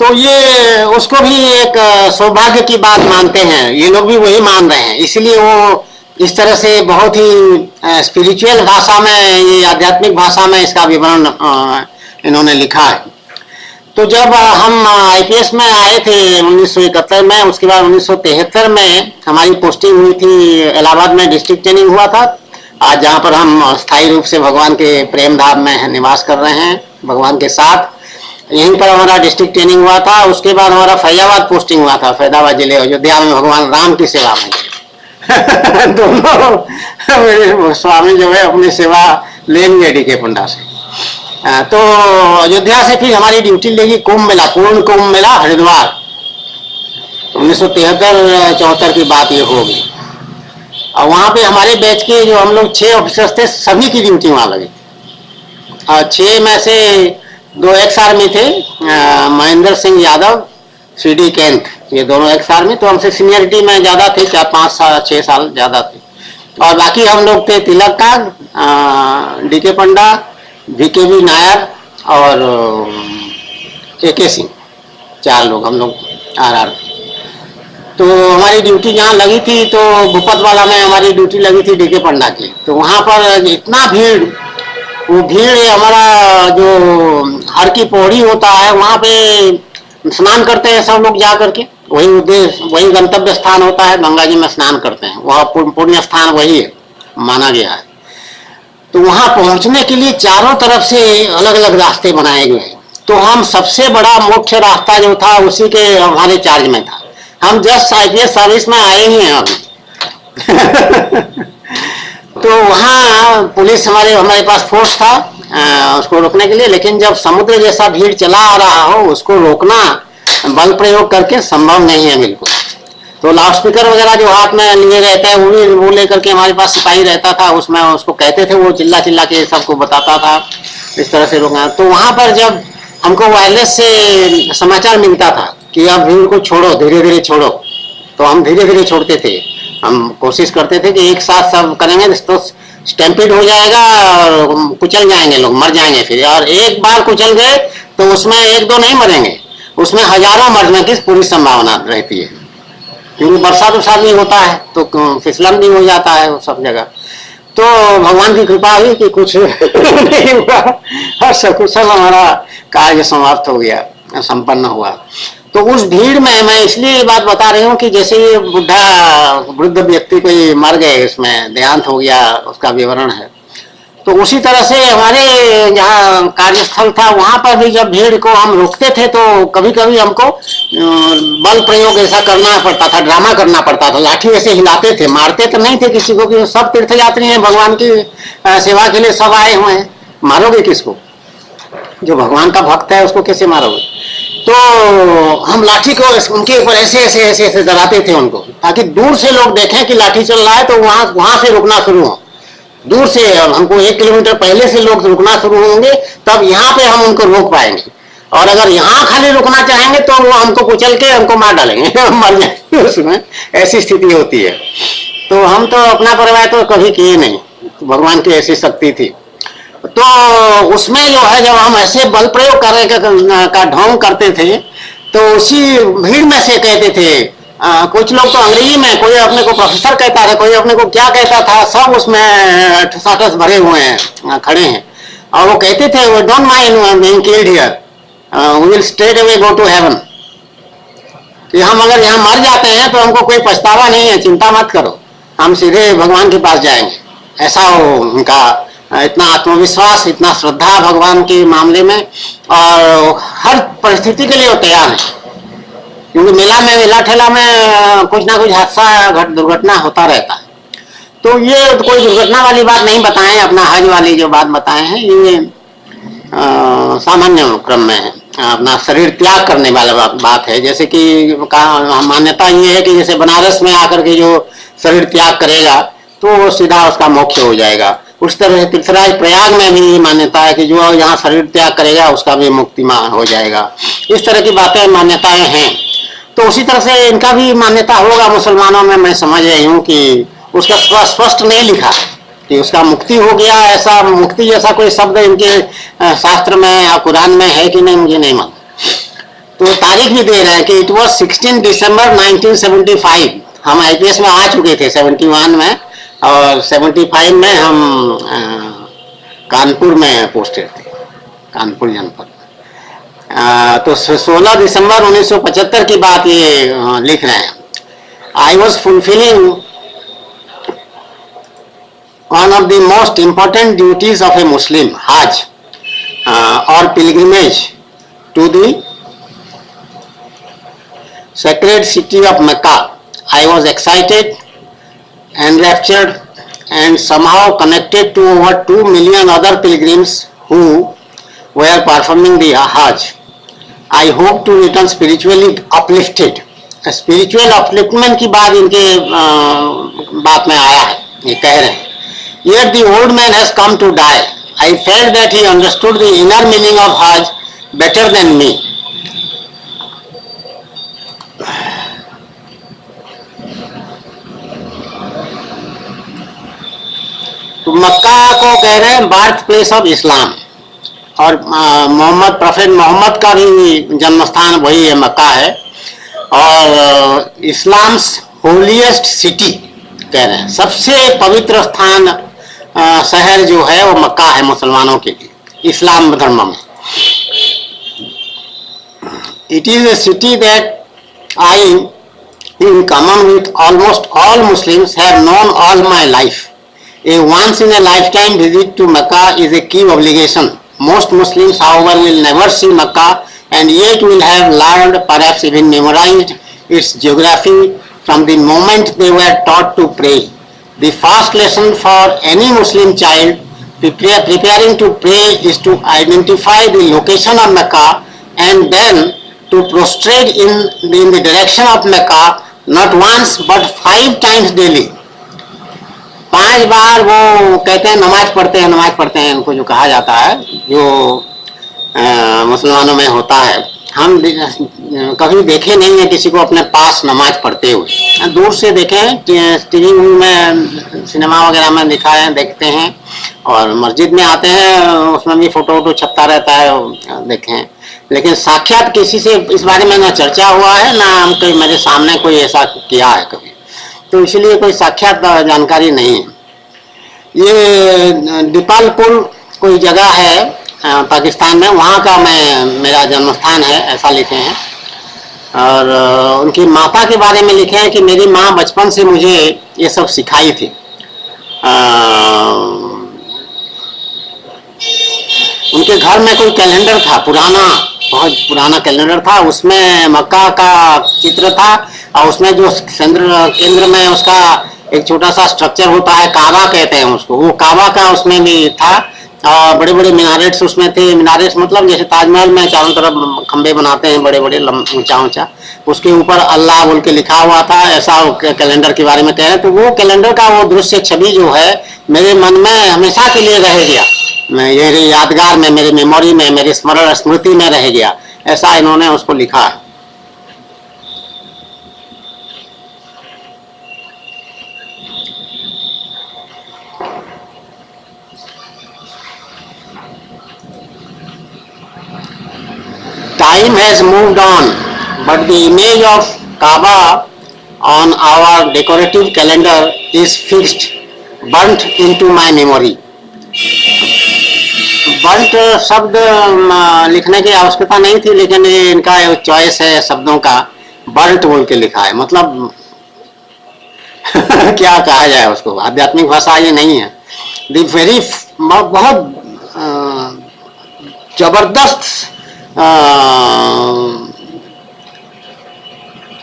तो ये उसको भी एक सौभाग्य की बात मानते हैं, ये लोग भी वही मान रहे हैं. इसलिए वो इस तरह से बहुत ही स्पिरिचुअल भाषा में, ये आध्यात्मिक भाषा में इसका विवरण इन्होंने लिखा है. तो जब हम आईपीएस में आए थे 1971 में, उसके बाद 1973 में हमारी पोस्टिंग हुई थी इलाहाबाद में, डिस्ट्रिक्ट ट्रेनिंग हुआ था, आज जहाँ पर हम स्थायी रूप से भगवान के प्रेम धाम में निवास कर रहे हैं भगवान के साथ. यहीं पर हमारा डिस्ट्रिक्ट ट्रेनिंग हुआ था. उसके बाद हमारा फैजाबाद पोस्टिंग हुआ था, फैजाबाद जिले अयोध्या में भगवान राम की सेवा में. दोनों मेरे स्वामी जो है अपनी सेवा लेंगे डी के पंडा से. तो अयोध्या से फिर हमारी ड्यूटी लेगी कुंभ मेला, पूर्ण कुंभ मेला हरिद्वार. 1973-74 की बात ये होगी. और वहाँ पे हमारे बैच के जो हम लोग 6 ऑफिसर्स थे, सभी की ड्यूटी वहाँ लगी. और 6 में से 2 एक्स आर्मी थे, महेंद्र सिंह यादव, सीडी कैंथ, ये दोनों एक्स आर्मी. तो हमसे सीनियरिटी में ज़्यादा थे, 4-5 साल 6 साल ज़्यादा थे. और बाकी हम लोग थे तिलक काग, डी के पंडा, वीकेवी नायर और एके सिंह, 4 लोग हम लोग आरआर. तो हमारी ड्यूटी जहाँ लगी थी तो भूपतवाला में हमारी ड्यूटी लगी थी डीके पंडा की. तो वहाँ पर इतना भीड़, वो भीड़ हमारा जो हर की पौड़ी होता है वहाँ पे स्नान करते हैं सब लोग जा करके. वही उद्देश्य, वही गंतव्य स्थान होता है, गंगा जी में स्नान करते हैं, वह पुण्य स्थान वही है माना गया है. तो वहां पहुंचने के लिए चारों तरफ से अलग अलग रास्ते बनाए गए हैं. तो हम सबसे बड़ा मुख्य रास्ता जो था उसी के हमारे चार्ज में था. हम जस्ट आईपीएस सर्विस में आए ही हैं अभी. तो वहाँ पुलिस हमारे पास फोर्स था उसको रोकने के लिए. लेकिन जब समुद्र जैसा भीड़ चला आ रहा हो, उसको रोकना बल प्रयोग करके संभव नहीं है बिल्कुल. तो लाउड स्पीकर वगैरह जो हाथ में लिए रहते हैं वो लेकर के हमारे पास सिपाही रहता था, उसमें उसको कहते थे, वो चिल्ला चिल्ला के सबको बताता था इस तरह से रोकना. तो वहाँ पर जब हमको वायरलेस से समाचार मिलता था कि आप भीड़ को छोड़ो, धीरे धीरे छोड़ो, तो हम धीरे धीरे छोड़ते थे. हम कोशिश करते थे कि एक साथ सब करेंगे तो स्टैम्पीड हो जाएगा और कुचल जाएंगे लोग, मर जाएंगे फिर. और एक बार कुचल गए तो उसमें एक दो नहीं मरेंगे, उसमें हजारों मरने की पूरी संभावना रहती है, क्योंकि बरसात उरसात भी होता है तो फिसलन भी हो जाता है वो सब जगह। तो भगवान की कृपा हुई कि कुछ नहीं हुआ और सकुशल हमारा कार्य समाप्त हो गया, संपन्न हुआ। तो उस भीड़ में मैं इसलिए ये बात बता रही हूँ कि जैसे ये वृद्ध व्यक्ति कोई मर गए, इसमें देहांत हो गया, उसका विवरण है, तो उसी तरह से हमारे जहाँ कार्यस्थल था वहां पर भी जब भीड़ को हम रोकते थे तो कभी कभी हमको बल प्रयोग ऐसा करना पड़ता था, ड्रामा करना पड़ता था, लाठी ऐसे हिलाते थे, मारते तो नहीं थे किसी को, कि सब तीर्थयात्री हैं, भगवान की सेवा के लिए सब आए हुए हैं, मारोगे किसको? जो भगवान का भक्त है उसको कैसे मारोगे? तो हम लाठी को उनके ऊपर ऐसे ऐसे ऐसे ऐसे डराते थे उनको, ताकि दूर से लोग देखें कि लाठी चल रहा है तो वहां से रुकना शुरू हो। दूर से हमको 1 किलोमीटर पहले से लोग रुकना शुरू होंगे, तब यहाँ पे हम उनको रोक पाएंगे, और अगर यहाँ खाली रुकना चाहेंगे तो वो हमको कुचल के हमको मार डालेंगे, हम मर जाएंगे उसमें, ऐसी स्थिति होती है। तो हम तो अपना परवाह तो कभी किए नहीं, भगवान की ऐसी शक्ति थी। तो उसमें जो है जब हम ऐसे बल प्रयोग का ढोंग करते थे तो उसी भीड़ में से कहते थे, कुछ लोग तो अंग्रेजी में, कोई अपने को प्रोफेसर कहता था, कोई अपने को क्या कहता था, सब उसमें ठसाठस भरे हुए हैं, खड़े हैं, और वो कहते थे don't mind being killed here, we will straight away go to heaven, कि हम अगर यहाँ मर जाते हैं तो हमको कोई पछतावा नहीं है, चिंता मत करो, हम सीधे भगवान के पास जाएंगे। ऐसा उनका इतना आत्मविश्वास, इतना श्रद्धा भगवान के मामले में, और हर परिस्थिति के लिए वो तैयार है, क्योंकि मेला ठेला में कुछ ना कुछ हादसा दुर्घटना होता रहता है। तो ये कोई दुर्घटना वाली बात नहीं बताए, अपना हज वाली जो बात बताए हैं ये सामान्य क्रम में है, अपना शरीर त्याग करने वाला बात है। जैसे कि मान्यता ये है कि जैसे बनारस में आकर के जो शरीर त्याग करेगा तो वो सीधा उसका मोक्ष हो जाएगा, उस तरह से तीर्थराज प्रयाग में भी मान्यता है कि जो यहाँ शरीर त्याग करेगा उसका भी मुक्ति हो जाएगा। इस तरह की बातें मान्यताएं हैं। तो उसी तरह से इनका भी मान्यता होगा मुसलमानों में, मैं समझ रही हूँ कि उसका स्पष्ट नहीं लिखा कि उसका मुक्ति हो गया, ऐसा मुक्ति जैसा कोई शब्द इनके शास्त्र में या कुरान में है कि नहीं मुझे नहीं मालूम। तो तारीख भी दे रहे हैं कि इट वॉज 16 दिसंबर 1975। हम IPS में आ चुके थे 71 में, और 75 में हम कानपुर में पोस्टेड थे, कानपुर जनपद। तो 16 दिसंबर 1975 की बात ये लिख रहे हैं। I was fulfilling one of the most important duties of a Muslim, Hajj or pilgrimage to the sacred city of Mecca. I was excited, enraptured, and somehow connected to over 2 million other pilgrims who were performing the Hajj. I hope to return spiritually uplifted. Spiritual upliftment की बात इनके बात में आया है, ये कह रहे हैं। Yet the old man has come to die. I felt that he understood the inner meaning of Hajj better than me. तो मक्का को कह रहे हैं बर्थ प्लेस ऑफ इस्लाम, और प्रोफेट मोहम्मद का भी जन्म स्थान वही है, मक्का है, और इस्लाम्स होलीएस्ट सिटी कह रहे हैं, सबसे पवित्र स्थान शहर जो है वो मक्का है मुसलमानों के लिए, इस्लाम धर्म में। It is a city that I in common with almost all Muslims have known all my life. A once in a lifetime visit to Mecca is a key obligation. Most Muslims, however, will never see Mecca, and yet will have learned, perhaps even memorized, its geography from the moment they were taught to pray. The first lesson for any Muslim child preparing to pray is to identify the location of Mecca and then to prostrate in the direction of Mecca not once but 5 times daily. 5 बार वो कहते हैं नमाज पढ़ते हैं, उनको जो कहा जाता है, जो मुसलमानों में होता है। हम कभी देखे नहीं है किसी को अपने पास नमाज पढ़ते हुए, दूर से देखें, टीवी में, सिनेमा वगैरह में दिखाए देखते हैं, और मस्जिद में आते हैं उसमें भी फोटो छपता रहता है, देखें, लेकिन साक्षात किसी से इस बारे में ना चर्चा हुआ है, ना हम कोई मेरे सामने कोई ऐसा किया है कभी, तो इसलिए कोई साक्षात जानकारी नहीं है। ये दीपालपुर कोई जगह है पाकिस्तान में, वहाँ का मेरा जन्म स्थान है, ऐसा लिखे हैं। और उनकी माता के बारे में लिखे हैं कि मेरी माँ बचपन से मुझे ये सब सिखाई थी। उनके घर में कोई कैलेंडर था, पुराना, बहुत पुराना कैलेंडर था, उसमें मक्का का चित्र था और उसमें जो केंद्र में उसका एक छोटा सा स्ट्रक्चर होता है, काबा कहते हैं उसको, वो काबा का उसमें भी था। और बड़े बड़े मीनारेट्स उसमें थे। मीनारेट्स मतलब जैसे ताजमहल में चारों तरफ खंबे बनाते हैं बड़े बड़े, ऊंचा ऊंचा, उसके ऊपर अल्लाह बोल के लिखा हुआ था, ऐसा कैलेंडर के बारे में कह रहे हैं। तो वो कैलेंडर का वो दृश्य छवि जो है मेरे मन में हमेशा के लिए रह गया, मेरी यादगार में, मेरी मेमोरी में, मेरी स्मरण स्मृति में रह गया, ऐसा इन्होंने उसको लिखा है। Time has moved on, but the image of Kaaba on our decorative calendar is fixed, burnt into my memory. Burnt शब्द लिखने की आवश्यकता नहीं थी, लेकिन ये इनका चॉइस है शब्दों का, बर्ट बोल के लिखा है। मतलब क्या कहा जाए उसको, आध्यात्मिक भाषा ये नहीं है। दी वेरी बहुत जबरदस्त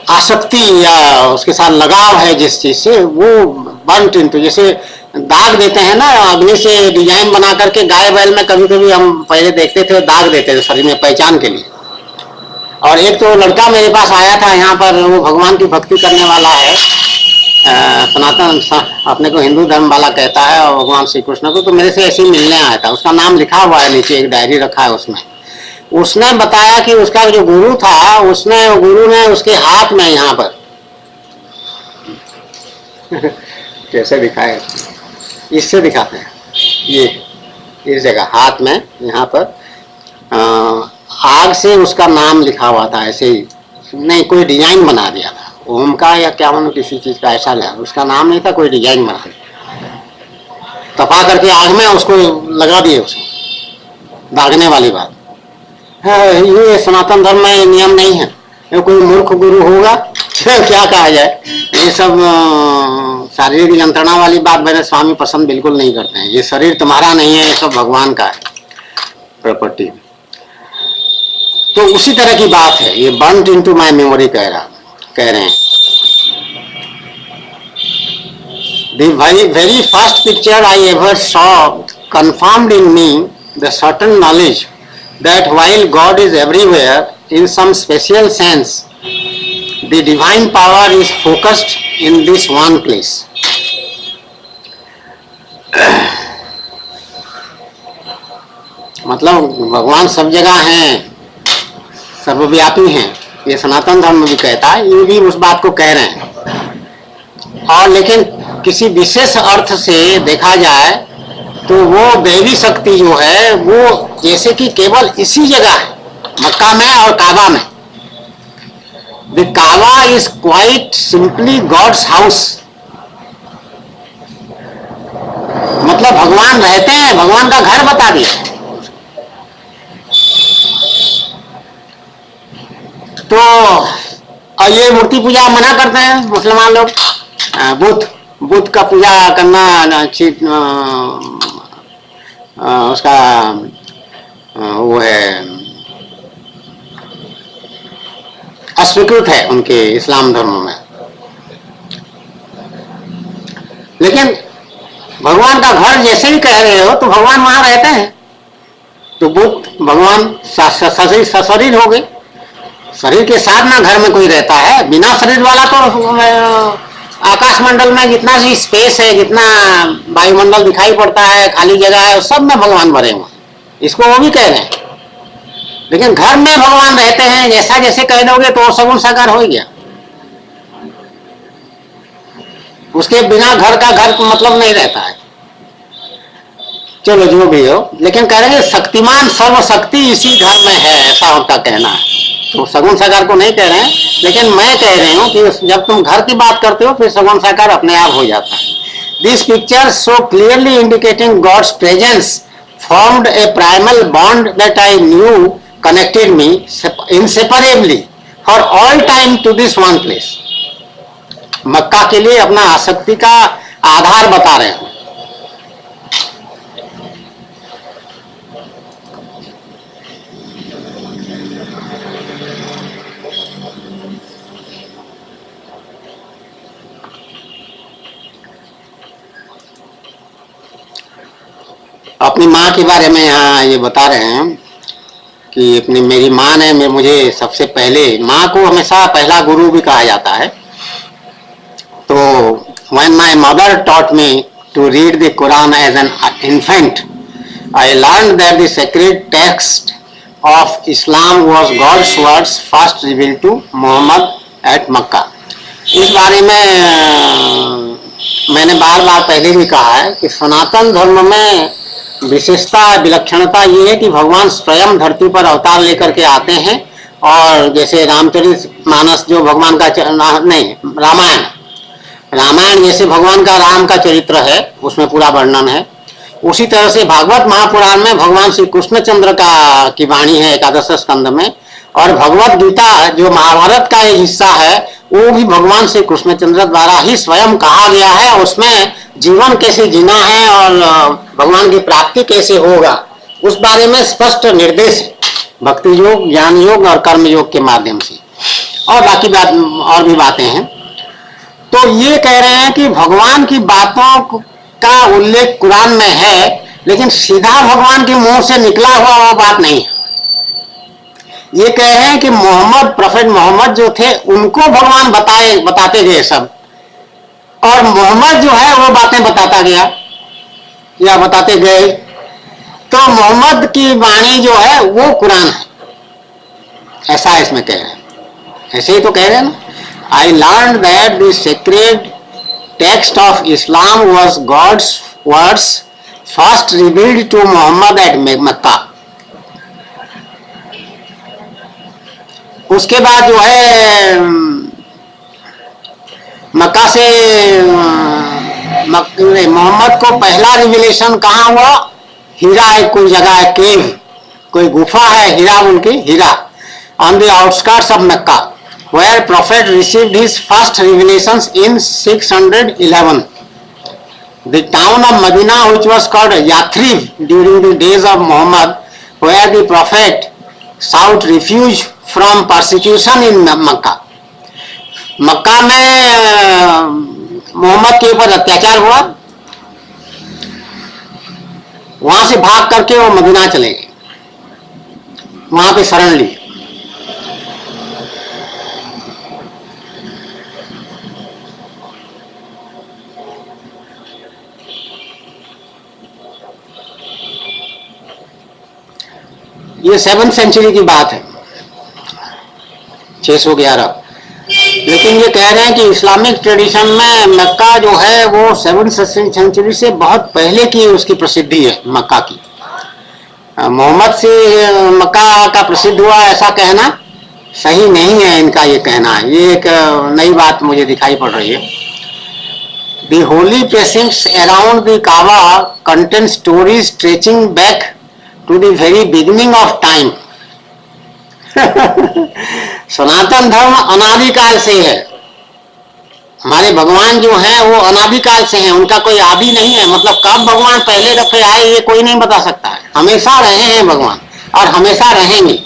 आसक्ति या उसके साथ लगाव है जिस चीज से, वो बर्न्ट इनटू, जैसे दाग देते हैं ना अग्नि से डिजाइन बना करके, गाय बैल में कभी कभी हम पहले देखते थे दाग देते थे शरीर में पहचान के लिए। और एक तो लड़का मेरे पास आया था यहाँ पर, वो भगवान की भक्ति करने वाला है, सनातन अपने को हिंदू धर्म वाला कहता है, और भगवान श्री कृष्ण को, तो मेरे से ऐसे ही मिलने आया था। उसका नाम लिखा हुआ है नीचे, एक डायरी रखा है उसमें। उसने बताया कि उसका जो गुरु था, गुरु ने उसके हाथ में यहाँ पर कैसे दिखाए, इससे दिखाते हैं, ये इस जगह हाथ में यहाँ पर आग से उसका नाम लिखा हुआ था, ऐसे ही नहीं, कोई डिजाइन बना दिया था ओम का या क्या मानो किसी चीज का, ऐसा लगा, उसका नाम नहीं था, कोई डिजाइन बना दिया, तपा करके आग में उसको लगा दिए, उसको दागने वाली बात है। ये सनातन धर्म में नियम नहीं है, ये कोई मूर्ख गुरु होगा क्या कहा जाए। ये सब शारीरिक यंत्रणा वाली बात मेरे स्वामी पसंद बिल्कुल नहीं करते हैं। ये शरीर तुम्हारा नहीं है, ये सब भगवान का है प्रॉपर्टी। तो उसी तरह की बात है, ये बर्न्ट इनटू माय मेमोरी कह रहे हैं। The very first picture I ever saw confirmed in me the certain knowledge that while God is everywhere in some special sense, the divine power is focused in this one place. मतलब भगवान सब जगह हैं, सर्वव्यापी हैं, ये सनातन धर्म भी कहता है, ये भी उस बात को कह रहे हैं। और लेकिन किसी विशेष अर्थ से देखा जाए तो वो दैवी शक्ति जो है वो जैसे कि केवल इसी जगह है, मक्का में और काबा में। The Kaaba is quite simply God's house, मतलब भगवान रहते हैं, भगवान का घर बता दिया। तो ये मूर्ति पूजा मना करते हैं मुसलमान लोग, बुद्ध का पूजा करना उसका वो है, अस्वीकृत है उनके इस्लाम धर्म में। लेकिन भगवान का घर जैसे ही कह रहे हो तो भगवान वहां रहते हैं, तो बुद्ध भगवान सशरीर हो गए। शरीर के साथ ना घर में कोई रहता है, बिना शरीर वाला तो आकाश मंडल में जितना भी स्पेस है, जितना वायुमंडल दिखाई पड़ता है, खाली जगह है, सब में भगवान भरे हुए, इसको वो भी कह रहे हैं। लेकिन घर में भगवान रहते हैं, जैसा जैसे कह दोगे तो सगुन साकार हो गया, उसके बिना घर का घर मतलब नहीं रहता है। चलो जो भी हो, लेकिन कह रहे हैं शक्तिमान सर्वशक्ति इसी घर में है, ऐसा उनका कहना है। तो सगुन साकार को नहीं कह रहे हैं, लेकिन मैं कह रही हूँ कि जब तुम घर की बात करते हो फिर सगुन साकार अपने आप हो जाता है। This picture so clearly indicating God's presence formed a primal bond that I knew connected me inseparably for all time to this one place. मक्का के लिए अपना आसक्ति का आधार बता रहे हैं। अपनी माँ के बारे में यहाँ ये बता रहे हैं कि अपनी मेरी माँ ने मुझे सबसे पहले, माँ को हमेशा पहला गुरु भी कहा जाता है। तो when my mother taught me to read the Quran as an infant, I learned that the sacred text of Islam was God's words first revealed to Muhammad at Makkah. इस बारे में मैंने बार बार पहले भी कहा है कि सनातन धर्म में विशेषता विलक्षणता ये है कि भगवान स्वयं धरती पर अवतार लेकर के आते हैं, और जैसे रामचरितमानस जो भगवान का नहीं, रामायण जैसे भगवान का राम का चरित्र है उसमें पूरा वर्णन है, उसी तरह से भागवत महापुराण में भगवान श्री कृष्णचंद्र की वाणी है एकादश स्कंद में, और भगवत गीता जो महाभारत का एक हिस्सा है वो भी भगवान श्री कृष्णचंद्र द्वारा ही स्वयं कहा गया है। उसमें जीवन कैसे जीना है और भगवान की प्राप्ति कैसे होगा उस बारे में स्पष्ट निर्देश है, भक्ति योग, ज्ञान योग और कर्म योग के माध्यम से, और बाकी बात और भी बातें हैं। तो ये कह रहे हैं कि भगवान की बातों का उल्लेख कुरान में है, लेकिन सीधा भगवान के मुंह से निकला हुआ वो बात नहीं है। ये कह रहे हैं कि प्रोफेट मोहम्मद जो थे उनको भगवान बताते गए सब, और मोहम्मद जो है वो बातें बताता गया या बताते गए। तो मोहम्मद की वाणी जो है वो कुरान है, ऐसा इसमें कह रहे हैं। ऐसे ही तो कह रहे हैं ना, I learned that the sacred text of Islam was God's words first revealed to Muhammad at Mecca. उसके बाद जो है मक्का से मोहम्मद को पहला रिविलेशन कहाँ हुआ? हीरा एक कोई जगह है, केव, कोई गुफा है हीरा उनकी, Hira on the outskirts of Mecca, where prophet received his first revelations in 611. The town of Medina, which was called Yathrib during the days of Muhammad, where the prophet sought refuge from persecution in Makkah. मक्का में मोहम्मद के ऊपर अत्याचार हुआ, वहां से भाग करके वो मदीना चले गए, वहां पे शरण ली। ये 7th सेंचुरी की बात है, 611। लेकिन ये कह रहे हैं कि इस्लामिक ट्रेडिशन में मक्का जो है वो 7th सेंचुरी से बहुत पहले की उसकी प्रसिद्धि है मक्का की। मोहम्मद से मक्का का प्रसिद्ध हुआ ऐसा कहना सही नहीं है, इनका ये कहना है। ये एक नई बात मुझे दिखाई पड़ रही है। The holy precincts around the Kaaba contain stories stretching back to the very beginning of time. सनातन धर्म अनादिकाल से है, हमारे भगवान जो हैं वो अनादिकाल से हैं, उनका कोई आदि नहीं है। मतलब कब भगवान पहले दफे आए ये कोई नहीं बता सकता है, हमेशा रहे हैं भगवान और हमेशा रहेंगे,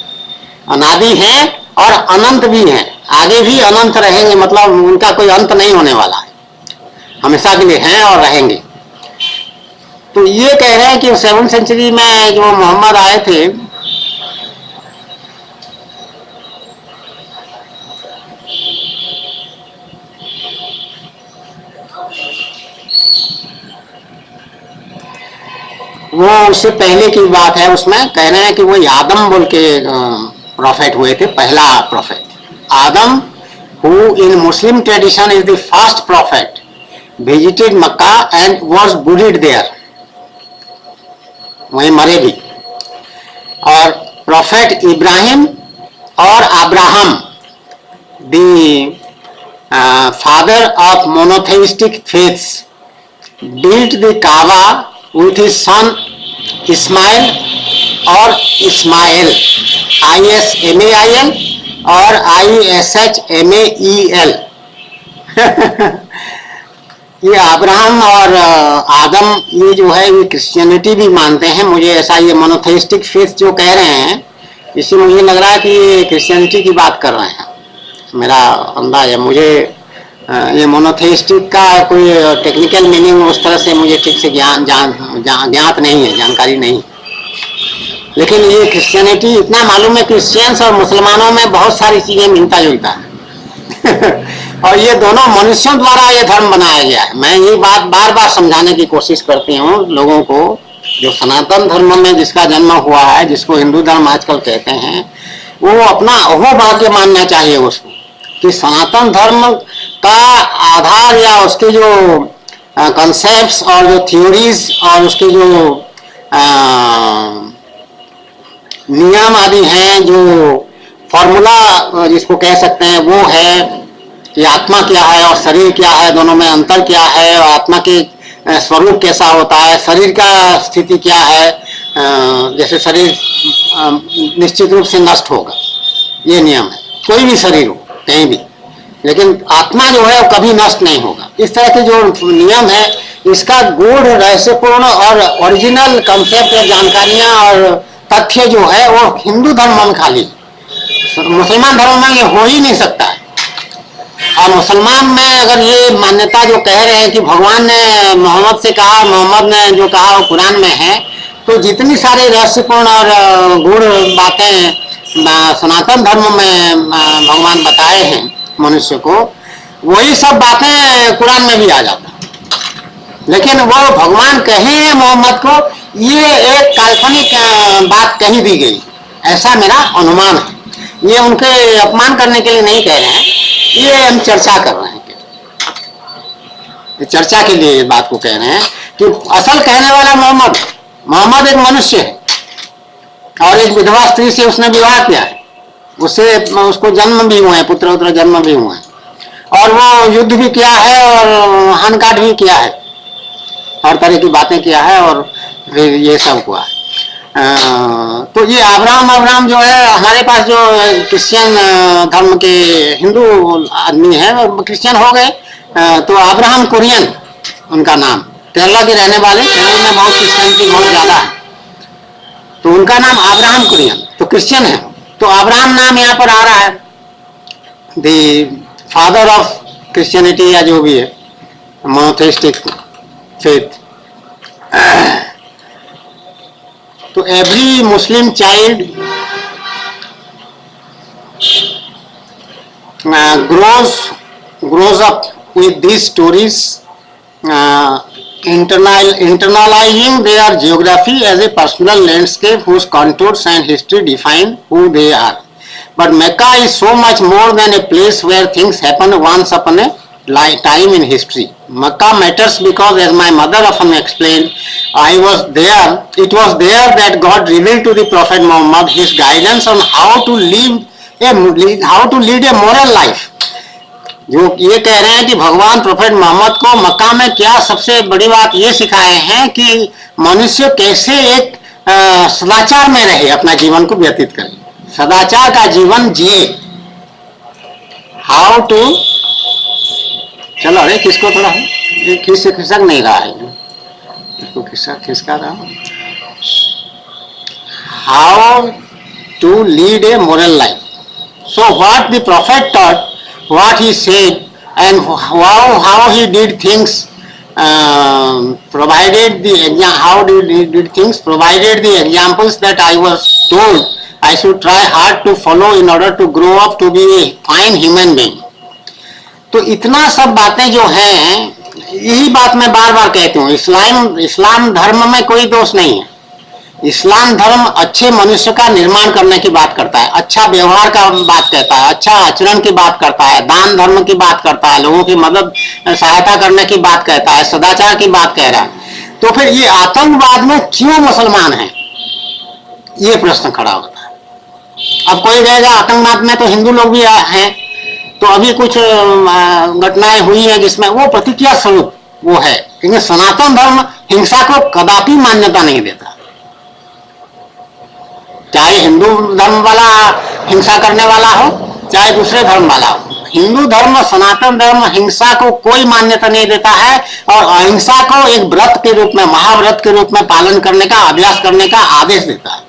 अनादि हैं और अनंत भी हैं, आगे भी अनंत रहेंगे। मतलब उनका कोई अंत नहीं होने वाला है, हमेशा के लिए हैं और रहेंगे। तो ये कह रहे हैं कि 7th सेंचुरी में जो मोहम्मद आए थे वो उससे पहले की बात है। उसमें कह रहे हैं कि वो आदम बोल के प्रॉफिट हुए थे, पहला prophet Adam, who in Muslim tradition is the first prophet, visited Mecca and was buried there. वहीं मरे भी। और प्रोफेट इब्राहिम और Abraham, the father of monotheistic faiths, built the Kaaba with his son Ismail और Ismail, ISMAIL और ISHMAEL। ये Abraham और Adam, ये जो है ये क्रिश्चियनिटी भी मानते हैं। मुझे ऐसा, ये मोनोथेइस्टिक फेथ जो कह रहे हैं, इससे मुझे लग रहा है कि ये क्रिश्चियनिटी की बात कर रहे हैं, मेरा अंदाज है। मुझे ये मोनोथेइस्टिक का कोई टेक्निकल मीनिंग उस तरह से मुझे ठीक से ज्ञात नहीं है, जानकारी नहीं। लेकिन ये क्रिश्चियनिटी इतना मालूम है, क्रिश्चियंस और मुसलमानों में बहुत सारी चीजें मिलता जुलता है। और ये दोनों मनुष्यों द्वारा ये धर्म बनाया गया है। मैं ये बात बार बार समझाने की कोशिश करती हूँ लोगों को, जो सनातन धर्म में जिसका जन्म हुआ है, जिसको हिंदू धर्म आजकल कहते हैं, वो अपना अहो भाग्य मानना चाहिए उसको, कि सनातन धर्म का आधार या उसके जो कॉन्सेप्ट्स और जो थ्योरीज और उसके जो नियम आदि हैं, जो फॉर्मूला जिसको कह सकते हैं, वो है कि आत्मा क्या है और शरीर क्या है, दोनों में अंतर क्या है, और आत्मा के स्वरूप कैसा होता है, शरीर का स्थिति क्या है। जैसे शरीर निश्चित रूप से नष्ट होगा, ये नियम है, कोई भी शरीर हो कहीं भी, लेकिन आत्मा जो है वो कभी नष्ट नहीं होगा। इस तरह के जो नियम है, इसका गूढ़ रहस्यपूर्ण और ओरिजिनल कंसेप्ट और जानकारियां और तथ्य जो है वो हिंदू धर्म में खाली, मुसलमान धर्म में ये हो ही नहीं सकता है। और मुसलमान में अगर ये मान्यता जो कह रहे हैं कि भगवान ने मोहम्मद से कहा, मोहम्मद ने जो कहा वो कुरान में है, तो जितनी सारी रहस्यपूर्ण और गूढ़ बातें सनातन धर्म में भगवान बताए हैं मनुष्य को, वही सब बातें कुरान में भी आ जाता। लेकिन वो भगवान कहे हैं मोहम्मद को, ये एक काल्पनिक बात कही दी गई, ऐसा मेरा अनुमान है। ये उनके अपमान करने के लिए नहीं कह रहे हैं, ये हम चर्चा कर रहे हैं, चर्चा के लिए इस बात को कह रहे हैं कि असल कहने वाला मोहम्मद एक मनुष्य है और एक विधवा स्त्री से उसने विवाह किया है, उससे उसको जन्म भी हुए हैं, पुत्र उत्तर जन्म भी हुए हैं, और वो युद्ध भी किया है और हानकाट भी किया है, हर तरह की बातें किया है, और फिर ये सब हुआ। तो ये अब्राहम जो है, हमारे पास जो क्रिश्चियन धर्म के हिंदू आदमी है वो क्रिश्चियन हो गए, तो अब्राहम कुरियन उनका नाम, केरला के रहने वाले, केरला में बहुत क्रिश्चियनिटी बहुत ज्यादा है, तो उनका नाम अब्राहम कुरियन, तो क्रिश्चियन है। तो अब्राहम नाम यहाँ पर आ रहा है, द फादर ऑफ क्रिश्चियनिटी या जो भी है, मोनोथेइस्टिक फेथ। तो every Muslim child grows up with these stories, internalizing their geography as a personal landscape whose contours and history define who they are. But Mecca is so much more than a place where things happen once upon a time in history. Mecca matters because, as my mother often explained, it was there that God revealed to the Prophet Muhammad his guidance on how to lead a moral life. जो ये कह रहे हैं कि भगवान prophet Mohammad को मक्का में क्या सबसे बड़ी बात ये सिखाए हैं कि मनुष्य कैसे एक सदाचार में रहे, अपना जीवन को व्यतीत करे, सदाचार का जीवन जिए। हाउ टू, चलो अरे किसको थोड़ा खिसक नहीं रहा है, इसको खिसका रहा हूँ। How to lead a moral life. So what the prophet taught, what he said, and how he did things, provided the examples that I was told I should try hard to follow in order to grow up to be a fine human being. तो इतना सब बातें जो हैं, यही बात मैं बार बार कहती हूँ, इस्लाम धर्म में कोई दोष नहीं है. इस्लाम धर्म अच्छे मनुष्य का निर्माण करने की बात करता है, अच्छा व्यवहार का बात कहता है, अच्छा आचरण की बात करता है, दान धर्म की बात करता है, लोगों की मदद सहायता करने की बात कहता है, सदाचार की बात कह रहा है. तो फिर ये आतंकवाद में क्यों मुसलमान हैं, ये प्रश्न खड़ा होता है। अब कोई कहेगा आतंकवाद में तो हिंदू लोग भी हैं, तो अभी कुछ घटनाएं हुई हैं जिसमें वो प्रतिक्रिया स्वरूप वो है, क्योंकि सनातन धर्म हिंसा को कदापि मान्यता नहीं देता। चाहे हिंदू धर्म वाला हिंसा करने वाला हो, चाहे दूसरे धर्म वाला हो, हिंदू धर्म सनातन धर्म हिंसा को कोई मान्यता नहीं देता है और अहिंसा को एक व्रत के रूप में, महाव्रत के रूप में पालन करने का, अभ्यास करने का आदेश देता है।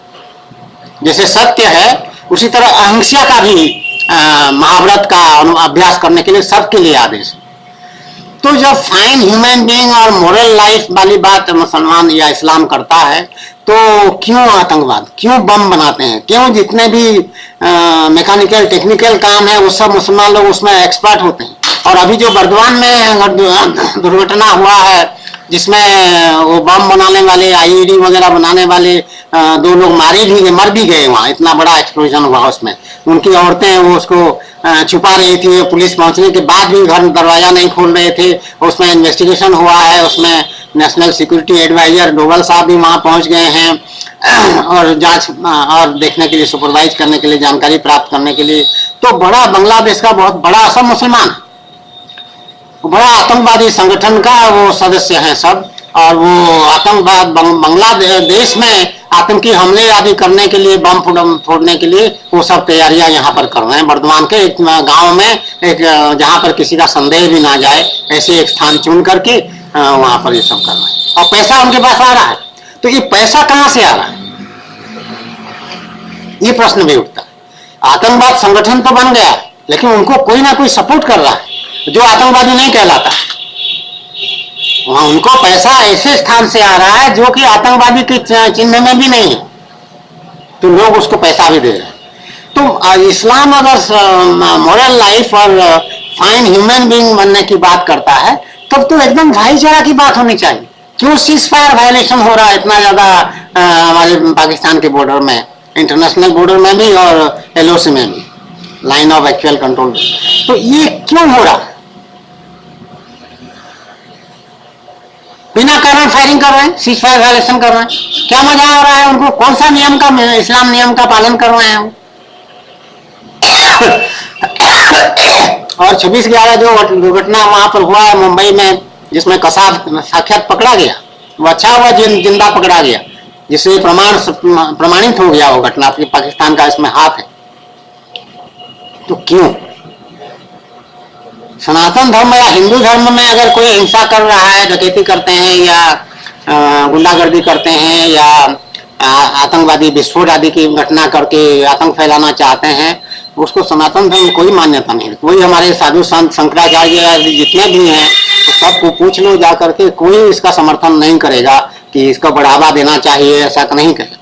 जैसे सत्य है उसी तरह अहिंसा का भी महाव्रत का अभ्यास करने के लिए सबके लिए आदेश है। तो जब फाइन ह्यूमन बीइंग और मोरल लाइफ वाली बात मुसलमान या इस्लाम करता है, तो क्यों आतंकवाद, क्यों बम बनाते हैं, क्यों जितने भी मैकेनिकल टेक्निकल काम है वो सब मुसलमान लोग उसमें एक्सपर्ट होते हैं। और अभी जो बर्दवान में दुर्घटना हुआ है जिसमें वो बम बनाने वाले, आईईडी वगैरह बनाने वाले 2 लोग मर भी गए, वहां इतना बड़ा एक्सप्लोजन हुआ उसमें, उनकी औरतें वो उसको छुपा रही थी, पुलिस पहुंचने के बाद भी घर दरवाजा नहीं खोल रहे थे, उसमें इन्वेस्टिगेशन हुआ है, उसमें नेशनल सिक्योरिटी एडवाइजर डोवल साहब भी वहां पहुंच गए हैं और जांच और देखने के लिए, सुपरवाइज करने के लिए, जानकारी प्राप्त करने के लिए। तो बड़ा बांग्लादेश का बहुत बड़ा सब मुसलमान, बड़ा आतंकवादी संगठन का वो सदस्य हैं सब, और वो आतंकवाद बांग्लादेश में आतंकी हमले आदि करने के लिए, बम फोड़ने के लिए वो सब तैयारियां यहाँ पर कर रहे हैं। बर्दवान के एक गांव में, एक जहाँ पर किसी का संदेह भी ना जाए, ऐसे एक स्थान चुन करके वहां पर ये सब कर रहे हैं और पैसा उनके पास आ रहा है। तो ये पैसा कहाँ से आ रहा है, ये प्रश्न भी उठता है। आतंकवाद संगठन तो बन गया, लेकिन उनको कोई ना कोई सपोर्ट कर रहा है जो आतंकवादी नहीं कहलाता। वहां उनको पैसा ऐसे स्थान से आ रहा है जो कि आतंकवादी के चिन्ह में भी नहीं है, तो लोग उसको पैसा भी दे रहे हैं। तो इस्लाम अगर मोरल लाइफ और फाइन ह्यूमन बीइंग बनने की बात करता है, तब तो एकदम भाईचारा की बात होनी चाहिए। क्यों सीज फायर वायलेशन हो रहा है इतना ज्यादा हमारे पाकिस्तान के बॉर्डर में, इंटरनेशनल बॉर्डर में भी और एलओसी में भी, लाइन ऑफ एक्चुअल कंट्रोल। तो ये क्यों हो रहा है? बिना कारण फायरिंग कर रहे हैं, सीज फायर वायलेशन कर रहे हैं, क्या मजा आ रहा है उनको? कौन सा नियम का, इस्लाम नियम का पालन कर रहे हैं वो? और 26/11 जो दुर्घटना वहां पर हुआ है मुंबई में, जिसमें कसाब साक्षात पकड़ा गया, वो अच्छा हुआ जिंदा पकड़ा गया, जिससे प्रमाणित हो गया वो घटना कि पाकिस्तान का इसमें हाथ है। तो क्यों सनातन धर्म या हिंदू धर्म में अगर कोई हिंसा कर रहा है, डकैती करते हैं या गुंडागर्दी करते हैं या आतंकवादी विस्फोट आदि की घटना करके आतंक फैलाना चाहते हैं, उसको सनातन धर्म कोई मान्यता नहीं। कोई हमारे साधु संत शंकराचार्य जितने भी हैं तो सबको पूछ लो जा करके, कोई इसका समर्थन नहीं करेगा कि इसको बढ़ावा देना चाहिए, ऐसा नहीं करेगा।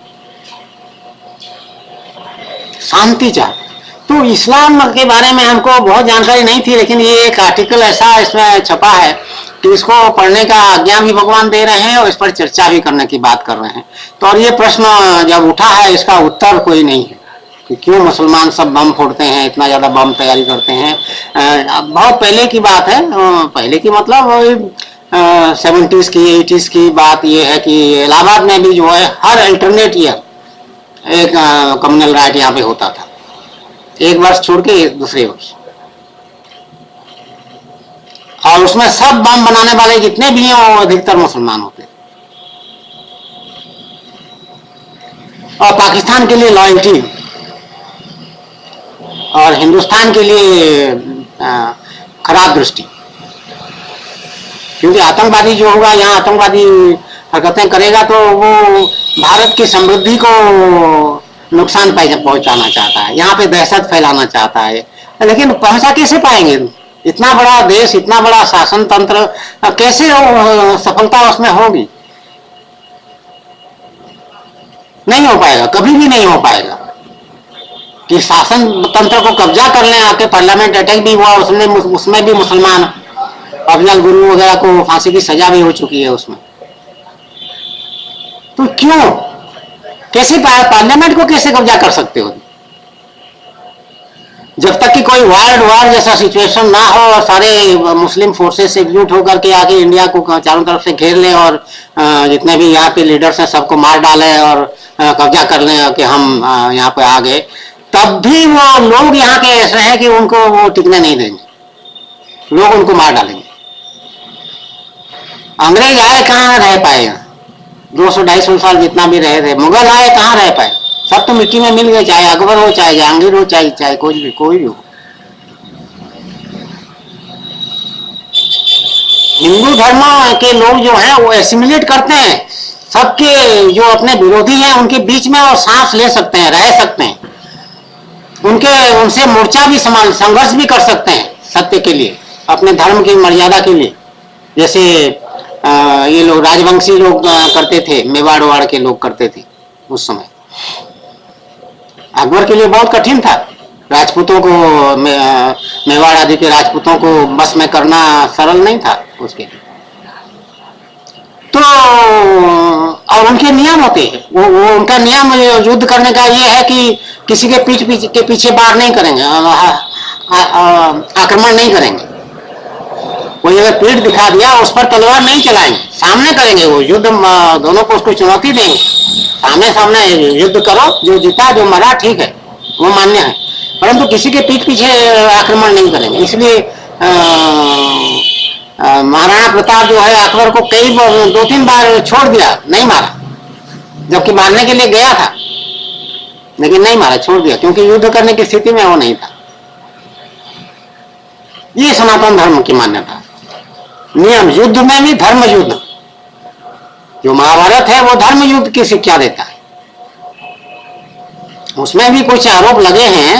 शांति चाहिए। तो इस्लाम के बारे में हमको बहुत जानकारी नहीं थी, लेकिन ये एक आर्टिकल ऐसा इसमें छपा है कि इसको पढ़ने का आज्ञा भी भगवान दे रहे हैं और इस पर चर्चा भी करने की बात कर रहे हैं। तो और ये प्रश्न जब उठा है, इसका उत्तर कोई नहीं है कि क्यों मुसलमान सब बम फोड़ते हैं, इतना ज्यादा बम तैयारी करते हैं। बहुत पहले की बात है, पहले की मतलब 70s की 80s की बात ये है कि इलाहाबाद में भी जो है हर अल्टरनेट ईयर एक कम्युनल राइट यहाँ पे होता था, एक वर्ष छोड़ के दूसरे वर्ष, और उसमें सब बम बनाने वाले जितने भी हैं वो अधिकतर मुसलमान होते हैं। और पाकिस्तान के लिए लॉयल्टी और हिंदुस्तान के लिए खराब दृष्टि, क्योंकि आतंकवादी जो होगा यहाँ आतंकवादी हरकतें करेगा तो वो भारत की समृद्धि को नुकसान पहुंचाना चाहता है, यहाँ पे दहशत फैलाना चाहता है। लेकिन पहुंचा कैसे पाएंगे? इतना बड़ा देश, इतना बड़ा शासन तंत्र, कैसे सफलता उसमें होगी? नहीं हो पाएगा, कभी भी नहीं हो पाएगा कि शासन तंत्र को कब्जा कर लें आके। पार्लियामेंट अटैक भी हुआ, उसमें भी मुसलमान अफजल गुरु वगैरह को फांसी की सजा भी हो चुकी है उसमें। तो क्यों, कैसे पार्लियामेंट को कैसे कब्जा कर सकते हो? जब तक कि कोई वर्ल्ड वॉर जैसा सिचुएशन ना हो और सारे मुस्लिम फोर्सेस एकजुट होकर के आके इंडिया को चारों तरफ से घेर लें और जितने भी यहाँ पे लीडर्स हैं सबको मार डालें और कब्जा कर लें कि हम यहाँ पे आ गए, तब भी वो लोग यहाँ के ऐसे हैं कि उनको वो टिकने नहीं देंगे, लोग उनको मार डालेंगे। अंग्रेज आए कहाँ रह पाए, 200-250 साल जितना भी रहे थे, मुगल आए कहाँ रह पाए, सब तो मिट्टी में मिल गए, चाहे अकबर हो, चाहे जहांगीर हो, चाहे कोई भी हो। हिंदू धर्म के लोग जो हैं वो एसिमिलेट करते हैं सबके, जो अपने विरोधी हैं उनके बीच में और सांस ले सकते हैं, रह सकते हैं, उनसे मोर्चा भी संघर्ष भी कर सकते हैं सत्य के लिए, अपने धर्म की मर्यादा के लिए। जैसे ये लोग राजवंशी लोग करते थे, मेवाड़ वाड़ के लोग करते थे उस समय। अकबर के लिए बहुत कठिन था, राजपूतों को, मेवाड़ आदि के राजपूतों को बस में करना सरल नहीं था उसके लिए। तो और उनके नियम होते हैं, वो उनका नियम युद्ध करने का ये है कि किसी के पीछे वार नहीं करेंगे, आक्रमण नहीं करेंगे। कोई अगर पीठ दिखा दिया उस पर तलवार नहीं चलाएंगे, सामने करेंगे वो युद्ध, दोनों को उसको चुनौती देंगे, सामने युद्ध करो, जो जीता जो मरा ठीक है, वो मान्य है, परंतु किसी के पीछे आक्रमण नहीं करेंगे। इसलिए महाराणा प्रताप जो है अकबर को 2-3 बार छोड़ दिया, नहीं मारा, जबकि मारने के लिए गया था लेकिन नहीं मारा, छोड़ दिया, क्योंकि युद्ध करने की स्थिति में वो नहीं था। ये सनातन धर्म की मान्यता, नियम, युद्ध में भी धर्म युद्ध। जो महाभारत है वो धर्म युद्ध की शिक्षा देता है। उसमें भी कुछ आरोप लगे हैं,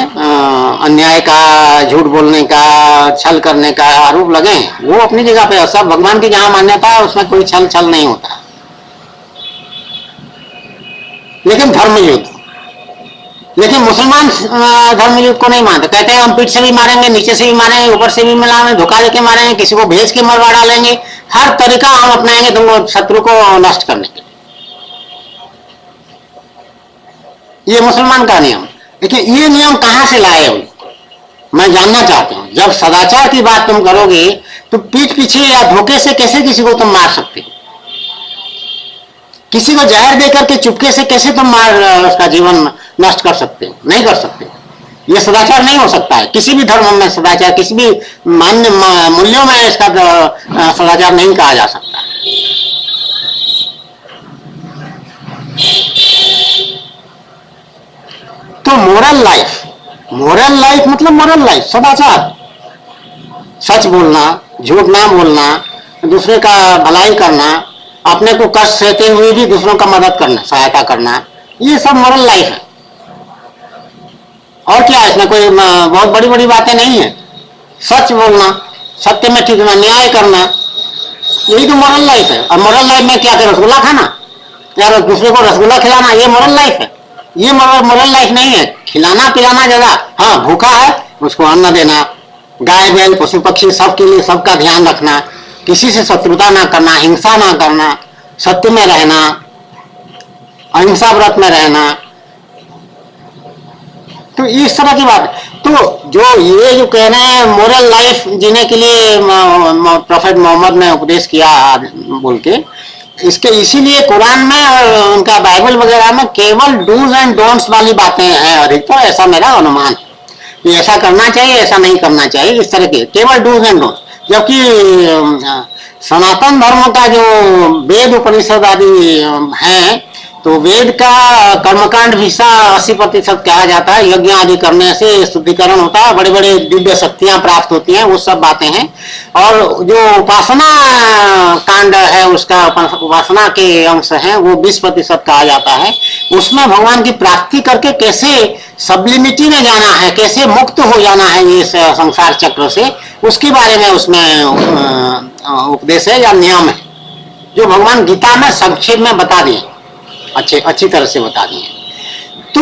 अन्याय का, झूठ बोलने का, छल करने का आरोप लगे हैं, वो अपनी जगह पे, सब भगवान की जहां मान्यता है उसमें कोई छल नहीं होता, लेकिन धर्म युद्ध। लेकिन मुसलमान धर्म युद्ध को नहीं मानते, कहते हैं हम पीठ से भी मारेंगे, नीचे से भी मारेंगे, ऊपर से भी मिलाएंगे, धोखा देके मारेंगे, किसी को भेज के मरवा डालेंगे, हर तरीका हम अपनाएंगे तुमको शत्रु को नष्ट करने के लिए। ये मुसलमान का नियम। लेकिन ये नियम कहां से लाए हो, मैं जानना चाहता हूं। जब सदाचार की बात तुम करोगे तो पीठ पीछे या धोखे से कैसे किसी को तुम मार सकते हो? किसी को जहर देकर के चुपके से कैसे तुम उसका जीवन नष्ट कर सकते हो? नहीं कर सकते। ये सदाचार नहीं हो सकता है। किसी भी धर्म में सदाचार, किसी भी मान्य मूल्यों में इसका सदाचार नहीं कहा जा सकता। तो मोरल लाइफ मतलब मोरल लाइफ, सदाचार, सच बोलना, झूठ ना बोलना, दूसरे का भलाई करना, अपने को कष्ट सहते हुए भी दूसरों का मदद करना, सहायता करना, ये सब मोरल लाइफ है। और क्या है इसमें? कोई बहुत बड़ी बड़ी बातें नहीं है। सच बोलना, सत्य में टिकना, न्याय करना, यही तो मोरल लाइफ है। और मोरल लाइफ में क्या है? रसगुल्ला खाना या दूसरे को रसगुल्ला खिलाना, ये मोरल लाइफ है? ये मोरल लाइफ नहीं है। खिलाना पिलाना जगह, हाँ भूखा है उसको अन्न देना, गाय बैल पशु पक्षी सबके लिए सबका ध्यान रखना, किसी से शत्रुता ना करना, हिंसा ना करना, सत्य में रहना, अहिंसा व्रत में रहना, तो इस तरह की बात। तो जो कह रहे हैं मोरल लाइफ जीने के लिए प्रोफेट मोहम्मद ने उपदेश किया बोल के, इसके इसीलिए कुरान में और उनका बाइबल वगैरह में केवल डूज एंड डोंट्स वाली बातें हैं अधिकतर, तो ऐसा मेरा अनुमान है। ऐसा करना चाहिए, ऐसा नहीं करना चाहिए, इस तरह के केवल डूज एंड डोंट्स। जबकि सनातन धर्म का जो वेद उपनिषद आदि हैं, तो वेद का कर्मकांड भी 80% कहा जाता है। यज्ञ आदि करने से शुद्धिकरण होता है, बड़े बड़े दिव्य शक्तियां प्राप्त होती हैं, वो सब बातें हैं। और जो उपासना कांड है, उसका उपासना के अंश हैं, वो 20% कहा जाता है। उसमें भगवान की प्राप्ति करके कैसे सब्लिमिटी में जाना है, कैसे मुक्त हो जाना है ये संसार चक्र से, उसके बारे में उसमें उपदेश है या नियम है, जो भगवान गीता में संक्षेप में बता दिए, अच्छी तरह से बता दिए। तो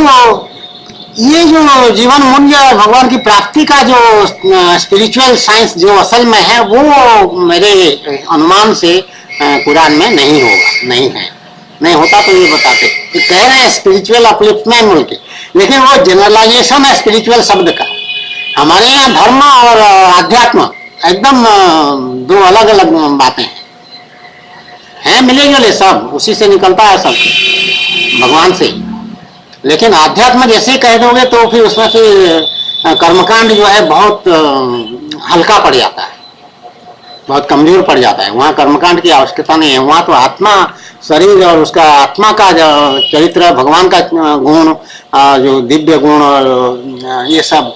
ये जो जीवन मूल्य भगवान की प्राप्ति का जो स्पिरिचुअल साइंस जो असल में है, वो मेरे अनुमान से कुरान में नहीं होगा, नहीं होता तो ये बताते। तो कह रहे हैं स्पिरिचुअल अपलिफ्टमेंट बोल के, लेकिन वो जनरलाइजेशन है स्पिरिचुअल शब्द का। हमारे यहाँ धर्म और आध्यात्म एकदम दो अलग अलग बातें हैं, मिले जुले सब, उसी से निकलता है सब, भगवान से। लेकिन आध्यात्म जैसे कह दोगे तो फिर उसमें फिर कर्मकांड जो है बहुत हल्का पड़ जाता है, बहुत कमजोर पड़ जाता है। वहाँ कर्मकांड की आवश्यकता नहीं है, वहाँ तो आत्मा, शरीर और उसका आत्मा का जो चरित्र, भगवान का गुण, जो दिव्य गुण और ये सब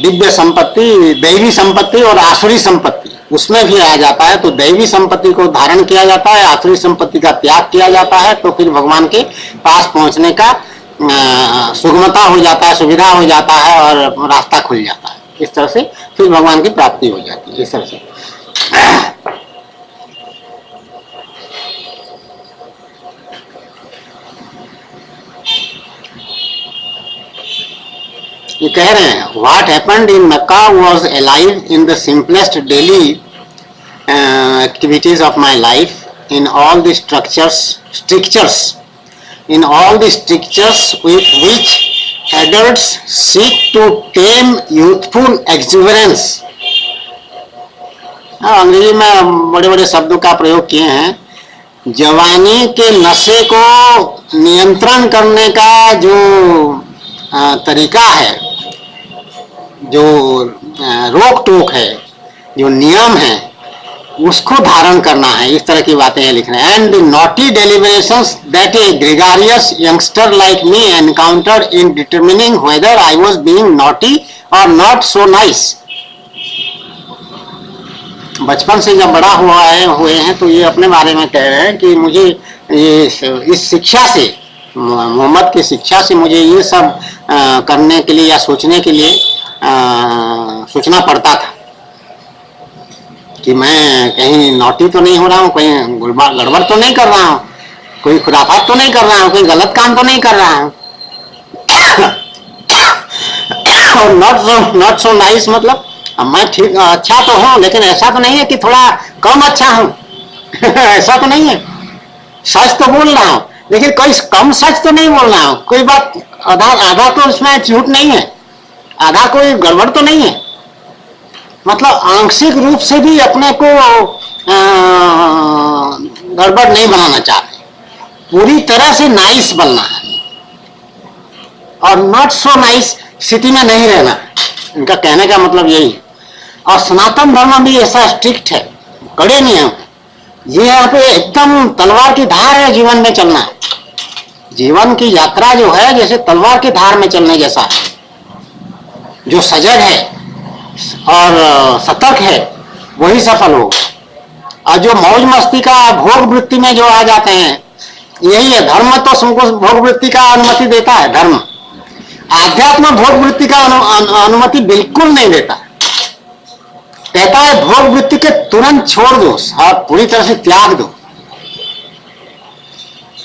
दिव्य संपत्ति, दैवी संपत्ति और आसुरी संपत्ति उसमें भी आ जाता है। तो दैवी संपत्ति को धारण किया जाता है, आसुरी संपत्ति का त्याग किया जाता है, तो फिर भगवान के पास पहुंचने का सुगमता हो जाता है, सुविधा हो जाता है और रास्ता खुल जाता है। इस तरह से फिर भगवान की प्राप्ति हो जाती है। इस तरह से ये कह रहे हैं, what happened in Mecca was alive in the simplest daily activities of my life, in all the strictures in all the strictures with which adults seek to tame youthful exuberance। अंग्रेजी में बड़े बड़े शब्दों का प्रयोग किए हैं। जवानी के नशे को नियंत्रण करने का जो तरीका है, जो रोक टोक है, जो नियम है, उसको धारण करना है। इस तरह की बातें लिख रहे हैं। And the naughty deliberations that a gregarious youngster like me encountered in determining whether I was being naughty और नॉट सो नाइस। बचपन से जब बड़ा हुए हैं तो ये अपने बारे में कह रहे हैं कि मुझे ये इस शिक्षा से, मोहम्मद की शिक्षा से मुझे ये सब करने के लिए या सोचने के लिए सोचना पड़ता था कि मैं कहीं नौटी तो नहीं हो रहा हूँ, कहीं गड़बड़ तो नहीं कर रहा हूँ, कोई खुराफात तो नहीं कर रहा हूँ, कोई गलत काम तो नहीं कर रहा हूँ। और नॉट सो नाइस मतलब मैं ठीक अच्छा तो हूँ, लेकिन ऐसा तो नहीं है कि थोड़ा कम अच्छा हूँ। ऐसा तो नहीं है। सच तो बोल रहा हूँ, लेकिन कोई कम सच तो नहीं बोल रहा हूँ। कोई बात आधा तो इसमें झूठ नहीं है, आधा कोई गड़बड़ तो नहीं है। मतलब आंशिक रूप से भी अपने को गड़बड़ नहीं बनाना चाहते, पूरी तरह से नाइस बनना है और नॉट सो नाइस स्थिति में नहीं रहना। इनका कहने का मतलब यही है। और सनातन धर्म भी ऐसा स्ट्रिक्ट है, कड़े नियम। ये यहाँ पे एकदम तलवार की धार है जीवन में चलना। जीवन की यात्रा जो है जैसे तलवार की धार में चलने जैसा है। जो सजग है और सतर्क है वही सफल होगा। और जो मौज मस्ती का भोग वृत्ति में जो आ जाते हैं, यही है। धर्म तो सबको भोग वृत्ति का अनुमति देता है, धर्म। आध्यात्म भोग वृत्ति का अनुमति बिल्कुल नहीं देता। कहता है भोग वृत्ति के तुरंत छोड़ दो और पूरी तरह से त्याग दो।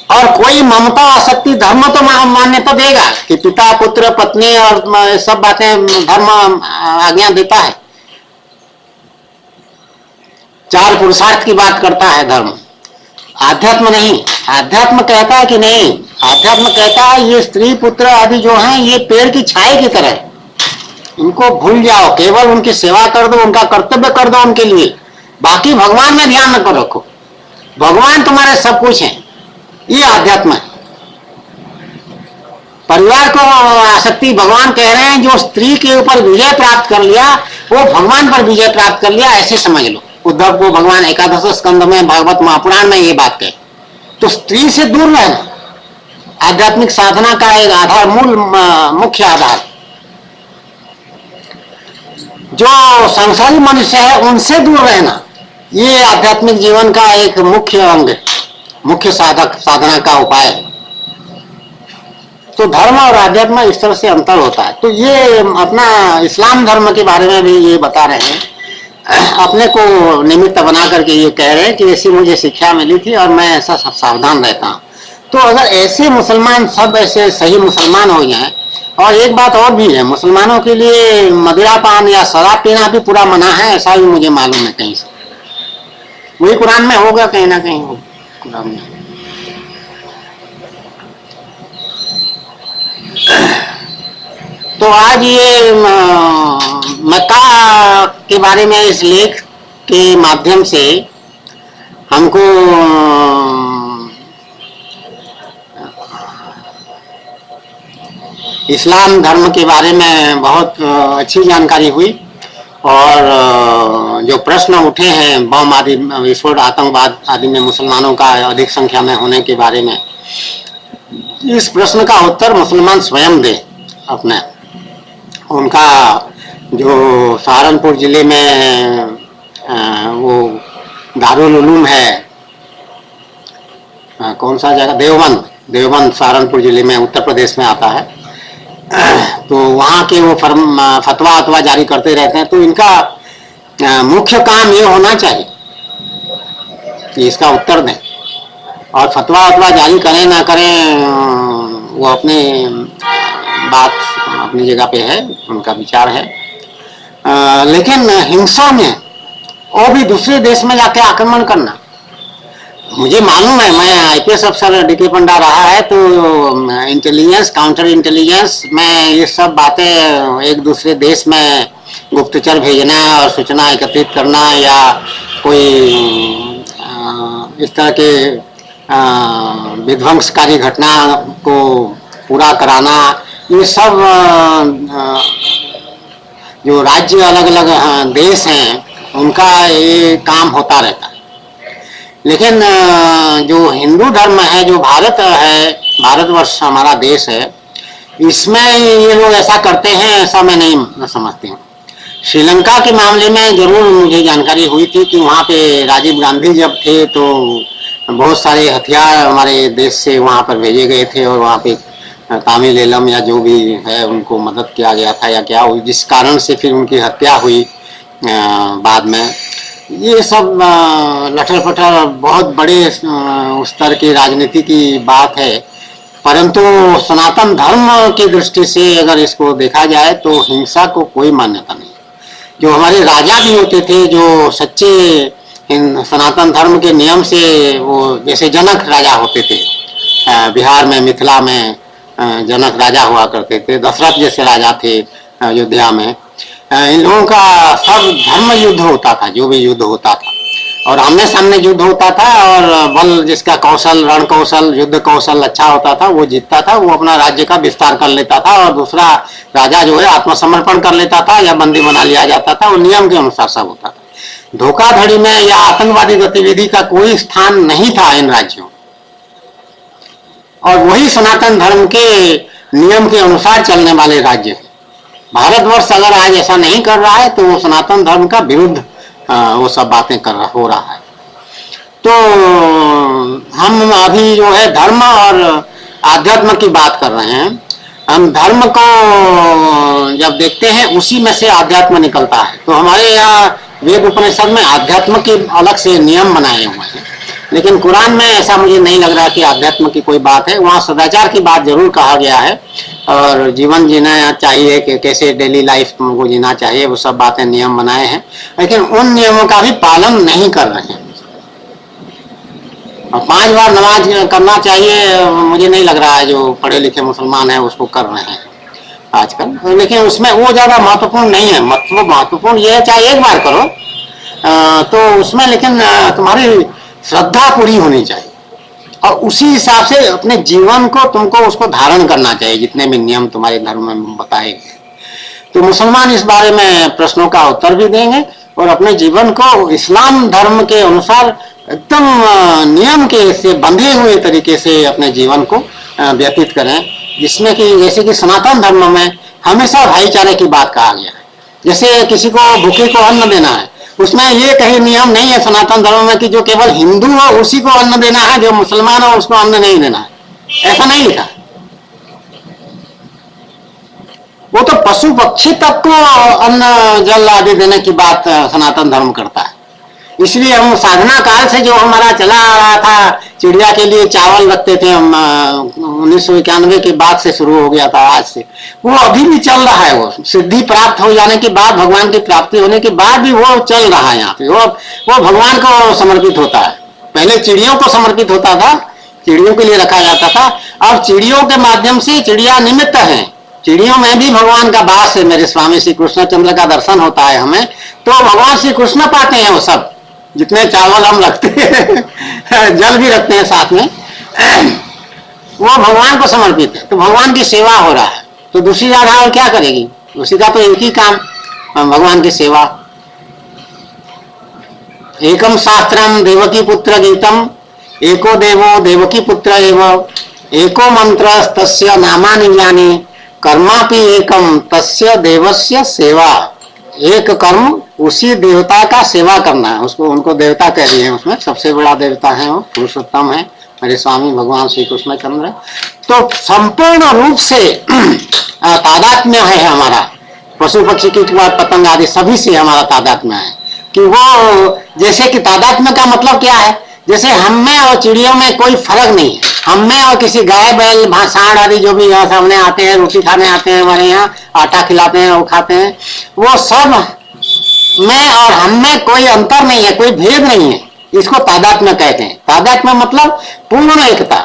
और कोई ममता आसक्ति धर्म तो मान्यता देगा कि पिता पुत्र पत्नी और सब बातें धर्म आज्ञा देता है। 4 पुरुषार्थ की बात करता है धर्म। आध्यात्म नहीं। आध्यात्म कहता है कि नहीं, आध्यात्म कहता है ये स्त्री पुत्र आदि जो हैं ये पेड़ की छाया की तरह, इनको भूल जाओ, केवल उनकी सेवा कर दो, उनका कर्तव्य कर दो उनके लिए, बाकी भगवान में ध्यान न करो रखो। भगवान तुम्हारे सब कुछ है। ये आध्यात्म है। परिवार को आसक्ति भगवान कह रहे हैं, जो स्त्री के ऊपर विजय प्राप्त कर लिया वो भगवान पर विजय प्राप्त कर लिया, ऐसे समझ लो। उद्धव को भगवान 11 स्कंद में भागवत महापुराण में ये बात कहे। तो स्त्री से दूर रहना आध्यात्मिक साधना का एक आधार, मुख्य आधार। जो संसारी मनुष्य है उनसे दूर रहना, ये आध्यात्मिक जीवन का एक मुख्य अंग, मुख्य साधना का उपाय है। तो धर्म और आध्यात्म इस तरह से अंतर होता है। तो ये अपना इस्लाम धर्म के बारे में भी ये बता रहे हैं, अपने को निमित्त बना करके ये कह रहे हैं कि ऐसी मुझे शिक्षा मिली थी और मैं ऐसा सब सावधान रहता हूँ। तो अगर ऐसे मुसलमान सब ऐसे सही मुसलमान हो जाएं। और एक बात और भी है, मुसलमानों के लिए मदिरा पान या शराब पीना भी पूरा मना है, ऐसा भी मुझे मालूम है कहीं से। वही कुरान में होगा कहीं ना कहीं, कुरान में। तो तो आज ये मक्का के बारे में इस लेख के माध्यम से हमको इस्लाम धर्म के बारे में बहुत अच्छी जानकारी हुई और जो प्रश्न उठे हैं बम आदि विस्फोट आतंकवाद आदि में मुसलमानों का अधिक संख्या में होने के बारे में, इस प्रश्न का उत्तर मुसलमान स्वयं दे अपने। उनका जो सहारनपुर जिले में वो दारुल उलूम है, कौन सा जगह, देवबंद सहारनपुर जिले में उत्तर प्रदेश में आता है, तो वहाँ के वो फतवा जारी करते रहते हैं। तो इनका मुख्य काम ये होना चाहिए कि इसका उत्तर दें, और फतवा जारी करें ना करें वो अपने बात अपनी जगह पे है, उनका विचार है। लेकिन हिंसा में और भी दूसरे देश में जाके आक्रमण करना, मुझे मालूम है, मैं आईपीएस अफसर डीके पंडा रहा है, तो इंटेलिजेंस काउंटर इंटेलिजेंस में ये सब बातें एक दूसरे देश में गुप्तचर भेजना और सूचना एकत्रित करना या कोई इस तरह के विध्वंसकारी घटना को पूरा कराना, ये सब जो राज्य अलग अलग देश हैं उनका ये काम होता रहता है। लेकिन जो हिंदू धर्म है, जो भारत है, भारतवर्ष हमारा देश है, इसमें ये लोग ऐसा करते हैं ऐसा मैं नहीं समझती हूँ। श्रीलंका के मामले में जरूर मुझे जानकारी हुई थी कि वहाँ पे राजीव गांधी जब थे तो बहुत सारे हथियार हमारे देश से वहाँ पर भेजे गए थे और वहाँ पे तामिल एलम या जो भी है उनको मदद किया गया था या क्या हुई, जिस कारण से फिर उनकी हत्या हुई बाद में। ये सब लटर पटर बहुत बड़े स्तर की राजनीति की बात है, परंतु सनातन धर्म की दृष्टि से अगर इसको देखा जाए तो हिंसा को कोई मान्यता नहीं। जो हमारे राजा भी होते थे, जो सच्चे सनातन धर्म के नियम से, वो जैसे जनक राजा होते थे बिहार में, मिथिला में जनक राजा हुआ करते थे, दशरथ जैसे राजा थे अयोध्या में, इन लोगों का सब धर्म युद्ध होता था, जो भी युद्ध होता था, और आमने सामने युद्ध होता था, और बल जिसका कौशल, रण कौशल, युद्ध कौशल अच्छा होता था वो जीतता था, वो अपना राज्य का विस्तार कर लेता था, और दूसरा राजा जो है आत्मसमर्पण कर लेता था या बंदी बना लिया जाता था। वो नियम के अनुसार सब होता था। धोखाधड़ी में या आतंकवादी गतिविधि का कोई स्थान नहीं था इन राज्यों, और वही सनातन धर्म के नियम के अनुसार चलने वाले राज्य हैं। भारतवर्ष अगर आज ऐसा नहीं कर रहा है तो वो सनातन धर्म का विरुद्ध वो सब बातें हो रहा है। तो हम अभी जो है धर्म और आध्यात्म की बात कर रहे हैं। हम धर्म को जब देखते हैं उसी में से आध्यात्म निकलता है। तो हमारे यहाँ वेद उपनिषद में आध्यात्म के अलग से नियम बनाए हुए हैं, लेकिन कुरान में ऐसा मुझे नहीं लग रहा कि आध्यात्म की कोई बात है। वहाँ सदाचार की बात जरूर कहा गया है और जीवन जीना चाहिए कि कैसे डेली लाइफ को जीना चाहिए, वो सब बातें नियम बनाए हैं, लेकिन उन नियमों का भी पालन नहीं कर रहे हैं। और 5 बार नमाज करना चाहिए, मुझे नहीं लग रहा है जो पढ़े लिखे मुसलमान हैं उसको कर रहे हैं आजकल, लेकिन उसमें वो ज़्यादा महत्वपूर्ण नहीं है। महत्वपूर्ण ये है चाहे एक बार करो तो उसमें, लेकिन तुम्हारी श्रद्धा पूरी होनी चाहिए और उसी हिसाब से अपने जीवन को तुमको उसको धारण करना चाहिए, जितने भी नियम तुम्हारे धर्म में बताए गए। तो मुसलमान इस बारे में प्रश्नों का उत्तर भी देंगे और अपने जीवन को इस्लाम धर्म के अनुसार एकदम नियम के से बंधे हुए तरीके से अपने जीवन को व्यतीत करें, जिसमें कि जैसे कि सनातन धर्म में हमेशा भाईचारे की बात कहा गया है। जैसे किसी को भूखे को अन्न देना है, उसमें ये कहीं नियम नहीं है सनातन धर्म में कि जो केवल हिंदू हो उसी को अन्न देना है, जो मुसलमान हो उसको अन्न नहीं देना है, ऐसा नहीं लिखा। वो तो पशु पक्षी तक को अन्न जल आदि देने की बात सनातन धर्म करता है। इसलिए हम साधना काल से जो हमारा चला आ रहा था, चिड़िया के लिए चावल रखते थे हम, 1991 के बाद से शुरू हो गया था, आज से वो अभी भी चल रहा है। वो सिद्धि प्राप्त हो जाने के बाद, भगवान की प्राप्ति होने के बाद भी वो चल रहा है यहाँ पे। वो भगवान को समर्पित होता है। पहले चिड़ियों को समर्पित होता था, चिड़ियों के लिए रखा जाता था। अब चिड़ियों के माध्यम से, चिड़िया निमित्त है, चिड़ियों में भी भगवान का वास है। मेरे स्वामी श्री कृष्णचंद्र का दर्शन होता है हमें, तो भगवान श्री कृष्ण पाते हैं वो सब। जितने चावल हम रखते हैं जल भी रखते हैं साथ में, वो भगवान को समर्पित है। तो भगवान की सेवा हो रहा है। तो दूसरी राधा और क्या करेगी? उसी का तो एक ही काम, भगवान की सेवा। एकम शास्त्रम देवकी पुत्र गीतम, एको देवो देवकी पुत्र एव, एको मंत्र तस्य नामानि यानि, कर्मापि एकम तस्य देवस्य सेवा। एक कर्म उसी देवता का सेवा करना है। उसको उनको देवता कह दिए हैं, उसमें सबसे बड़ा देवता है वो, पुरुषोत्तम है मेरे स्वामी भगवान श्री कृष्णचंद्र। तो संपूर्ण रूप से तादात्म्य है हमारा, पशु पक्षी कीट पतंग आदि सभी से हमारा तादात्म्य है। कि वो जैसे कि तादात्म्य का मतलब क्या है? जैसे हम में और चिड़ियों में कोई फर्क नहीं है। हम में और किसी गाय बैल सांड आदि जो भी यहाँ सामने आते हैं, रोटी खाने आते हैं, हमारे यहाँ आटा खिलाते हैं, वो खाते हैं, वो सब में और हम में कोई अंतर नहीं है, कोई भेद नहीं है। इसको तादात्म्य कहते हैं। तादात्म्य मतलब पूर्ण एकता।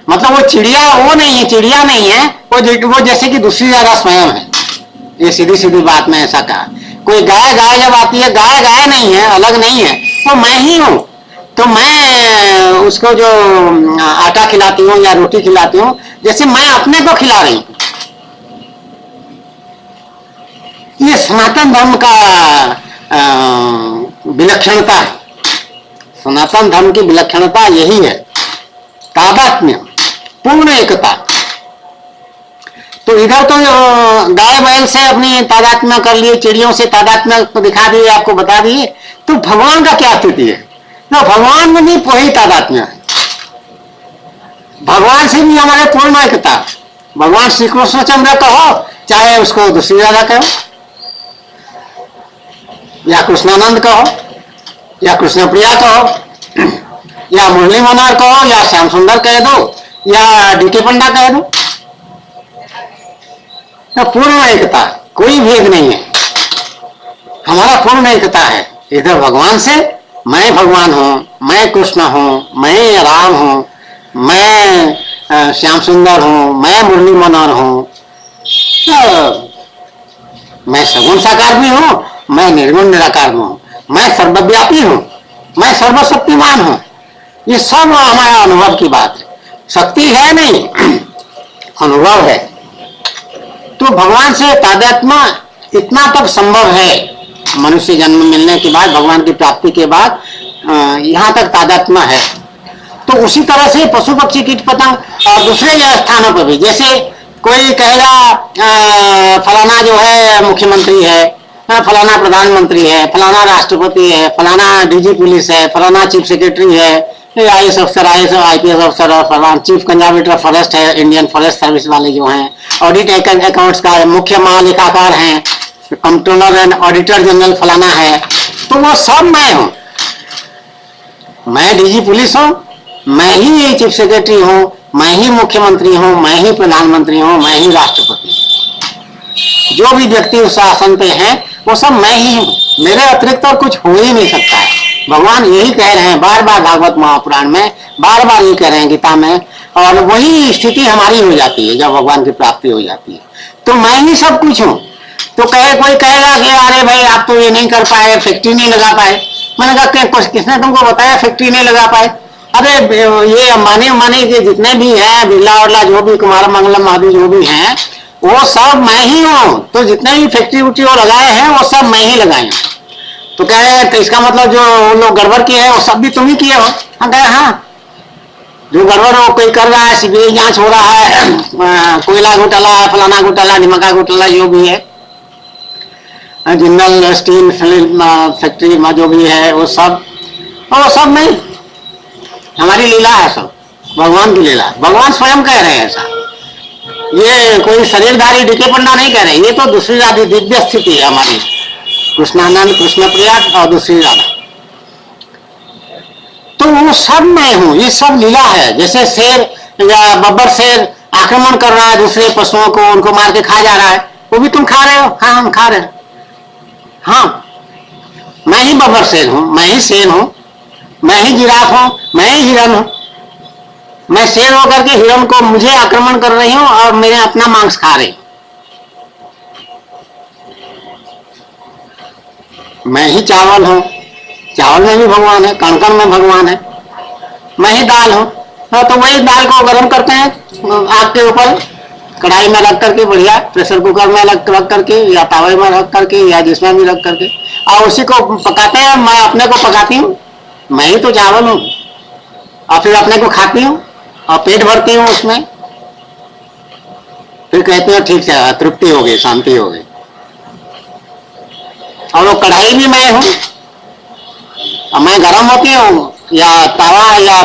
मतलब वो चिड़िया वो नहीं है, चिड़िया नहीं है वो जैसे कि दूसरी राधा स्वयं है। ये सीधी सीधी बात में ऐसा कहा। कोई गाय गाय जब आती है, गाय गाय नहीं है, अलग नहीं है, वो मैं ही हूं। तो मैं उसको जो आटा खिलाती हूँ या रोटी खिलाती हूँ, जैसे मैं अपने को खिला रही हूँ। ये सनातन धर्म का विलक्षणता है। सनातन धर्म की विलक्षणता यही है, तादात्म्य, पूर्ण एकता। तो इधर तो गाय बैल से अपनी तादात्म्य कर लिए, चिड़ियों से तादात्म्य तो दिखा दिए, आपको बता दिए। तो भगवान का क्या स्थिति है? तो भगवान में भी वही तादात्म्य है। भगवान से भी हमारे पूर्ण एकता। भगवान श्री कृष्णचंद्र कहो, चाहे उसको दूसरी राधा कहो, या कृष्णानंद कहो, या कृष्ण प्रिया कहो, या मुरली मनोहर कहो, या श्याम सुंदर कह दो, या डीके पंडा कह दो, तो पूर्ण एकता, कोई भेद नहीं है। हमारा पूर्ण एकता है। इधर भगवान से मैं भगवान हूं, मैं कृष्ण हूं, मैं राम हूं, मैं श्याम सुंदर हूं, मैं मुरली मनोहर हूं, तो मैं सगुण साकार भी हूं, मैं निर्गुण निराकार हूं, मैं सर्वव्यापी हूं, मैं सर्वशक्तिमान हूं। ये सब हमारा अनुभव की बात है। शक्ति है नहीं, अनुभव है। तो भगवान से तादात्म्य इतना तक संभव है। मनुष्य जन्म मिलने के बाद, भगवान की प्राप्ति के बाद यहाँ तक तादात्म्य है। तो उसी तरह से पशु पक्षी कीट पतंग और दूसरे स्थानों पर भी, जैसे कोई कहेगा फलाना जो है मुख्यमंत्री है, फलाना प्रधानमंत्री है, फलाना राष्ट्रपति है, फलाना डीजी पुलिस है, फलाना चीफ सेक्रेटरी है, IAS अफसर, IPS अफसर, और फलाना चीफ कंजर्वेटर फॉरेस्ट है, इंडियन फॉरेस्ट सर्विस वाले जो हैं, ऑडिट अकाउंट्स का मुख्य महालेखाकार हैं, कंट्रोलर एंड ऑडिटर जनरल फलाना है। तो वो सब मैं हूं। मैं डीजी पुलिस हूं, मैं ही चीफ सेक्रेटरी हूं, मैं ही मुख्यमंत्री हूं, मैं ही प्रधानमंत्री हूं, मैं ही राष्ट्रपति हूं। जो भी व्यक्ति उस आसन पे हैं वो सब मैं ही हूं। मेरे अतिरिक्त और कुछ हो ही नहीं सकता है। भगवान यही कह रहे हैं बार बार, भागवत महापुराण में बार बार ये कह रहे हैं, गीता में। और वही स्थिति हमारी हो जाती है जब भगवान की प्राप्ति हो जाती है। तो मैं ही सब कुछ हूँ। तो कोई कहेगा कि अरे भाई आप तो ये नहीं कर पाए, फैक्ट्री नहीं लगा पाए। मैंने कहा किसने तुमको बताया फैक्ट्री नहीं लगा पाए? अरे ये अंबानी के जितने भी हैं, बिरला वरला जो भी, कुमार मंगलम आदि जो भी हैं, वो सब मैं ही हूँ। तो जितने भी फैक्ट्री उट्री वो लगाए हैं वो सब मैं ही लगाए हैं। तो कहे तो इसका मतलब जो लोग गड़बड़ किए हैं वो सब भी तुम ही किए हो? हम कहे हाँ, जो गड़बड़ हो कोई कर रहा है, सीबीआई जांच हो रहा है, कोयला घोटाला, फलाना घोटाला, निमका घोटाला जो भी है, जिंदल स्टील फैक्ट्री में जो भी है, वो सब नहीं, हमारी लीला है सब, भगवान की लीला। भगवान स्वयं कह रहे हैं ऐसा। ये कोई शरीरधारी डीके पंडा नहीं कह रहे। ये तो दूसरी राधा दिव्य स्थिति है हमारी, कृष्णानंद, कृष्ण प्रिया और दूसरी राधा। तो वो सब मैं हूं। ये सब लीला है। जैसे शेर या बब्बर शेर आक्रमण कर रहा है दूसरे पशुओं को, उनको मार के खा जा रहा है, वो भी तुम खा रहे हो? हाँ, हम खा रहे हैं। हाँ, मैं ही बब्बर शेर हूं, मैं ही शेर हूं, मैं ही जिराफ हूं, मैं ही हिरन हूं। मैं शेर होकर के हिरन को मुझे आक्रमण कर रही हूं और मेरे अपना मांस खा रही हूं। मैं ही चावल हूँ, चावल में भी भगवान है, कण कण में भगवान है। मैं ही दाल हूँ, तो वही दाल को गर्म करते हैं आग के ऊपर, कढ़ाई में रख करके, बढ़िया प्रेशर कुकर में रख करके या तावे में रख करके या जिसमें भी रख करके, और उसी को पकाते हैं। मैं अपने को पकाती हूँ, मैं ही तो चावल हूँ, और फिर अपने को खाती हूँ और पेट भरती हूँ उसमें। फिर कहती हूँ ठीक है, तृप्ति हो गई, शांति हो गई। और वो कढ़ाई भी मैं हूँ, मैं गर्म होती हूँ, या तवा या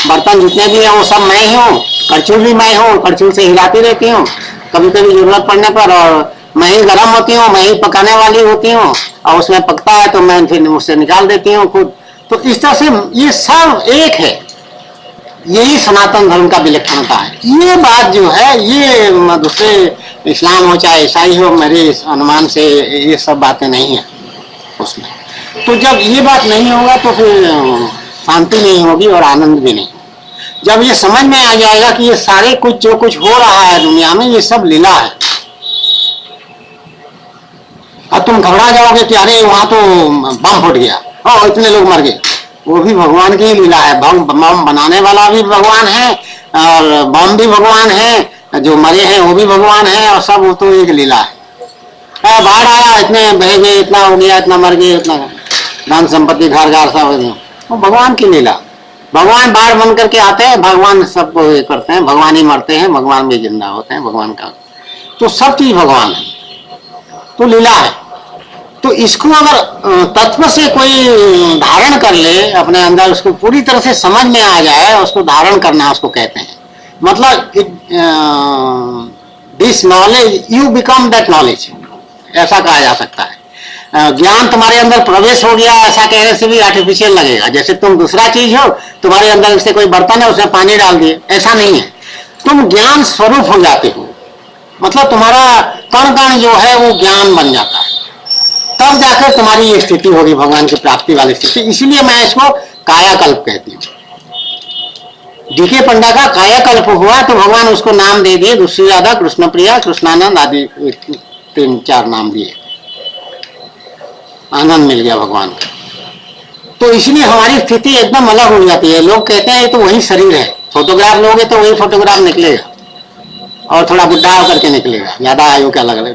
बर्तन जितने भी हैं वो सब मैं ही हूँ। करछुल भी मैं हूँ, करछुल से हिलाती रहती हूँ कभी कभी जरूरत पड़ने पर, और मैं ही गर्म होती हूँ, मैं ही पकाने वाली होती हूँ, और उसमें पकता है तो मैं फिर उससे निकाल देती हूँ खुद। तो इस तरह से ये सब एक है, यही सनातन धर्म का विलक्षणता है। ये बात जो है, ये दूसरे इस्लाम हो चाहे ईसाई हो, मेरे अनुमान से ये सब बातें नहीं है उसमें। तो जब ये बात नहीं होगा तो फिर शांति नहीं होगी और आनंद भी नहीं। जब ये समझ में आ जाएगा कि ये सारे कुछ जो कुछ हो रहा है दुनिया में, ये सब लीला है, अब तुम घबरा जाओगे कि अरे वहां तो बम फट गया और इतने लोग मर गए, वो भी भगवान की लीला है। बम बनाने वाला भी भगवान है, और बम भी भगवान है, जो मरे हैं वो भी भगवान है, और सब वो तो एक लीला है। बाढ़ आया, इतने बह गए, इतना हो गया, इतना मर गए, इतना धन संपत्ति घर घर सब, वो भगवान की लीला। भगवान बाढ़ बन करके आते हैं, भगवान सबको ये करते हैं, भगवान ही मरते हैं, भगवान भी जिंदा होते हैं, भगवान का तो सब चीज भगवान है, तो लीला है। तो इसको अगर तत्व से कोई धारण कर ले अपने अंदर, उसको पूरी तरह से समझ में आ जाए, उसको धारण करना उसको कहते हैं। मतलब this knowledge you become that knowledge, ऐसा कहा जा सकता है। ज्ञान तुम्हारे अंदर प्रवेश हो गया, ऐसा कहने से भी आर्टिफिशियल लगेगा। जैसे तुम दूसरा चीज हो, तुम्हारे अंदर से कोई बर्तन है, उसमें पानी डाल दिए, ऐसा नहीं है। तुम ज्ञान स्वरूप हो जाते हो, मतलब तुम्हारा कण कण जो है वो ज्ञान बन जाता है, तब जाकर तुम्हारी ये स्थिति होगी भगवान की प्राप्ति वाली स्थिति। इसीलिए मैं इसको कायाकल्प कहती हूँ। डीके पंडा का कायाकल्प हुआ तो भगवान उसको नाम दे दिए, दूसरी राधा, कृष्ण प्रिया, कृष्णानंद आदि 3-4 नाम दिए, आनंद मिल गया भगवान का। तो इसलिए हमारी स्थिति एकदम अलग हो जाती है। लोग कहते हैं तो वही शरीर है, फोटोग्राफ लोगे तो वही फोटोग्राफ निकलेगा, और थोड़ा बुढ़ा होकर के निकलेगा, ज्यादा आयु का लगेगा,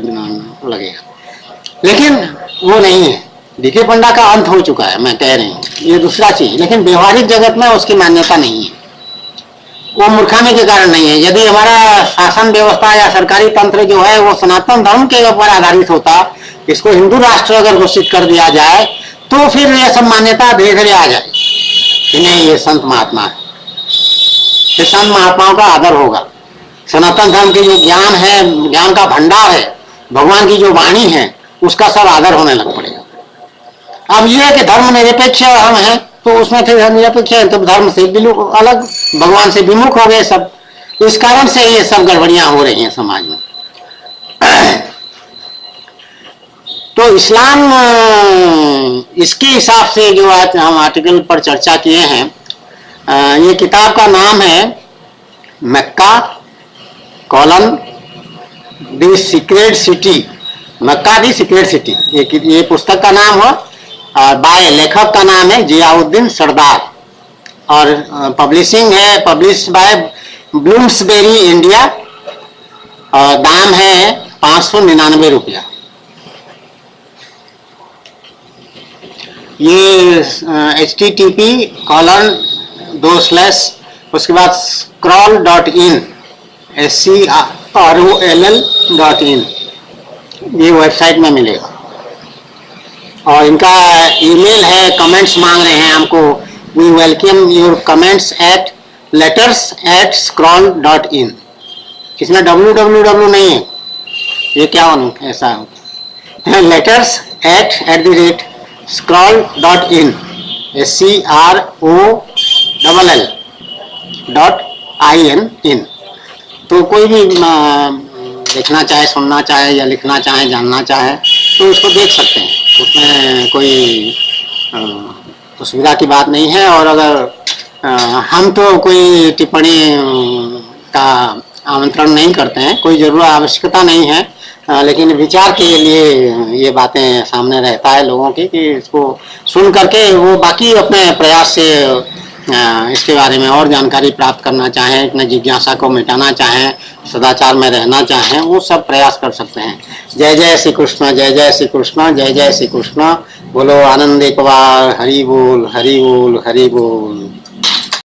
लेकिन वो नहीं है। डीके पंडा का अंत हो चुका है, मैं कह रही हूँ, ये दूसरा चीज। लेकिन व्यवहारिक जगत में उसकी मान्यता नहीं है, वो मूर्खामी के कारण नहीं है। यदि हमारा शासन व्यवस्था या सरकारी तंत्र जो है वो सनातन धर्म के ऊपर आधारित होता, इसको हिंदू राष्ट्र अगर घोषित कर दिया जाए, तो फिर ये सब मान्यता धीरे धीरे आ जाए कि नहीं ये संत महात्मा है, ये संत महात्माओं का आदर होगा। सनातन धर्म की जो ज्ञान है, ज्ञान का भंडार है, भगवान की जो वाणी है, उसका सब आदर होने लग पड़ेगा। अब यह है कि धर्म निरपेक्ष हम हैं, तो उसमें फिर निरपेक्ष है तो धर्म से अलग, भगवान से विमुख हो गए सब। इस कारण से ये सब गड़बड़ियां हो रही हैं समाज में। तो इस्लाम इसके हिसाब से जो आज हम आर्टिकल पर चर्चा किए हैं, ये किताब का नाम है Mecca colon the secret city, Mecca the secret city, ये पुस्तक का नाम है। बाय लेखक का नाम है जियाउद्दीन सरदार, और पब्लिशिंग है, पब्लिश बाय ब्लूम्सबेरी इंडिया, और दाम है 599 रुपया। ये http:// उसके बाद scroll.in SCROLL.in ये वेबसाइट में मिलेगा। और इनका ईमेल है, कमेंट्स मांग रहे हैं हमको, we welcome your comments at letters@scroll.in। इसमें www नहीं है, ये क्या ऐसा होता है, letters@scroll.in SCROLL.IN। तो कोई भी देखना चाहे, सुनना चाहे, या लिखना चाहे, जानना चाहे, तो उसको देख सकते हैं, उसमें कोई असुविधा की बात नहीं है। और अगर हम तो कोई टिप्पणी का आमंत्रण नहीं करते हैं, कोई जरूर आवश्यकता नहीं है, लेकिन विचार के लिए ये बातें सामने रहता है लोगों की कि इसको सुन करके वो बाकी अपने प्रयास से इसके बारे में और जानकारी प्राप्त करना चाहें, अपने जिज्ञासा को मिटाना चाहें, सदाचार में रहना चाहें, वो सब प्रयास कर सकते हैं। जय जय श्री कृष्ण, जय जय श्री कृष्ण, जय जय श्री कृष्ण। बोलो आनंद एक बार, हरि बोल हरि बोल हरि बोल।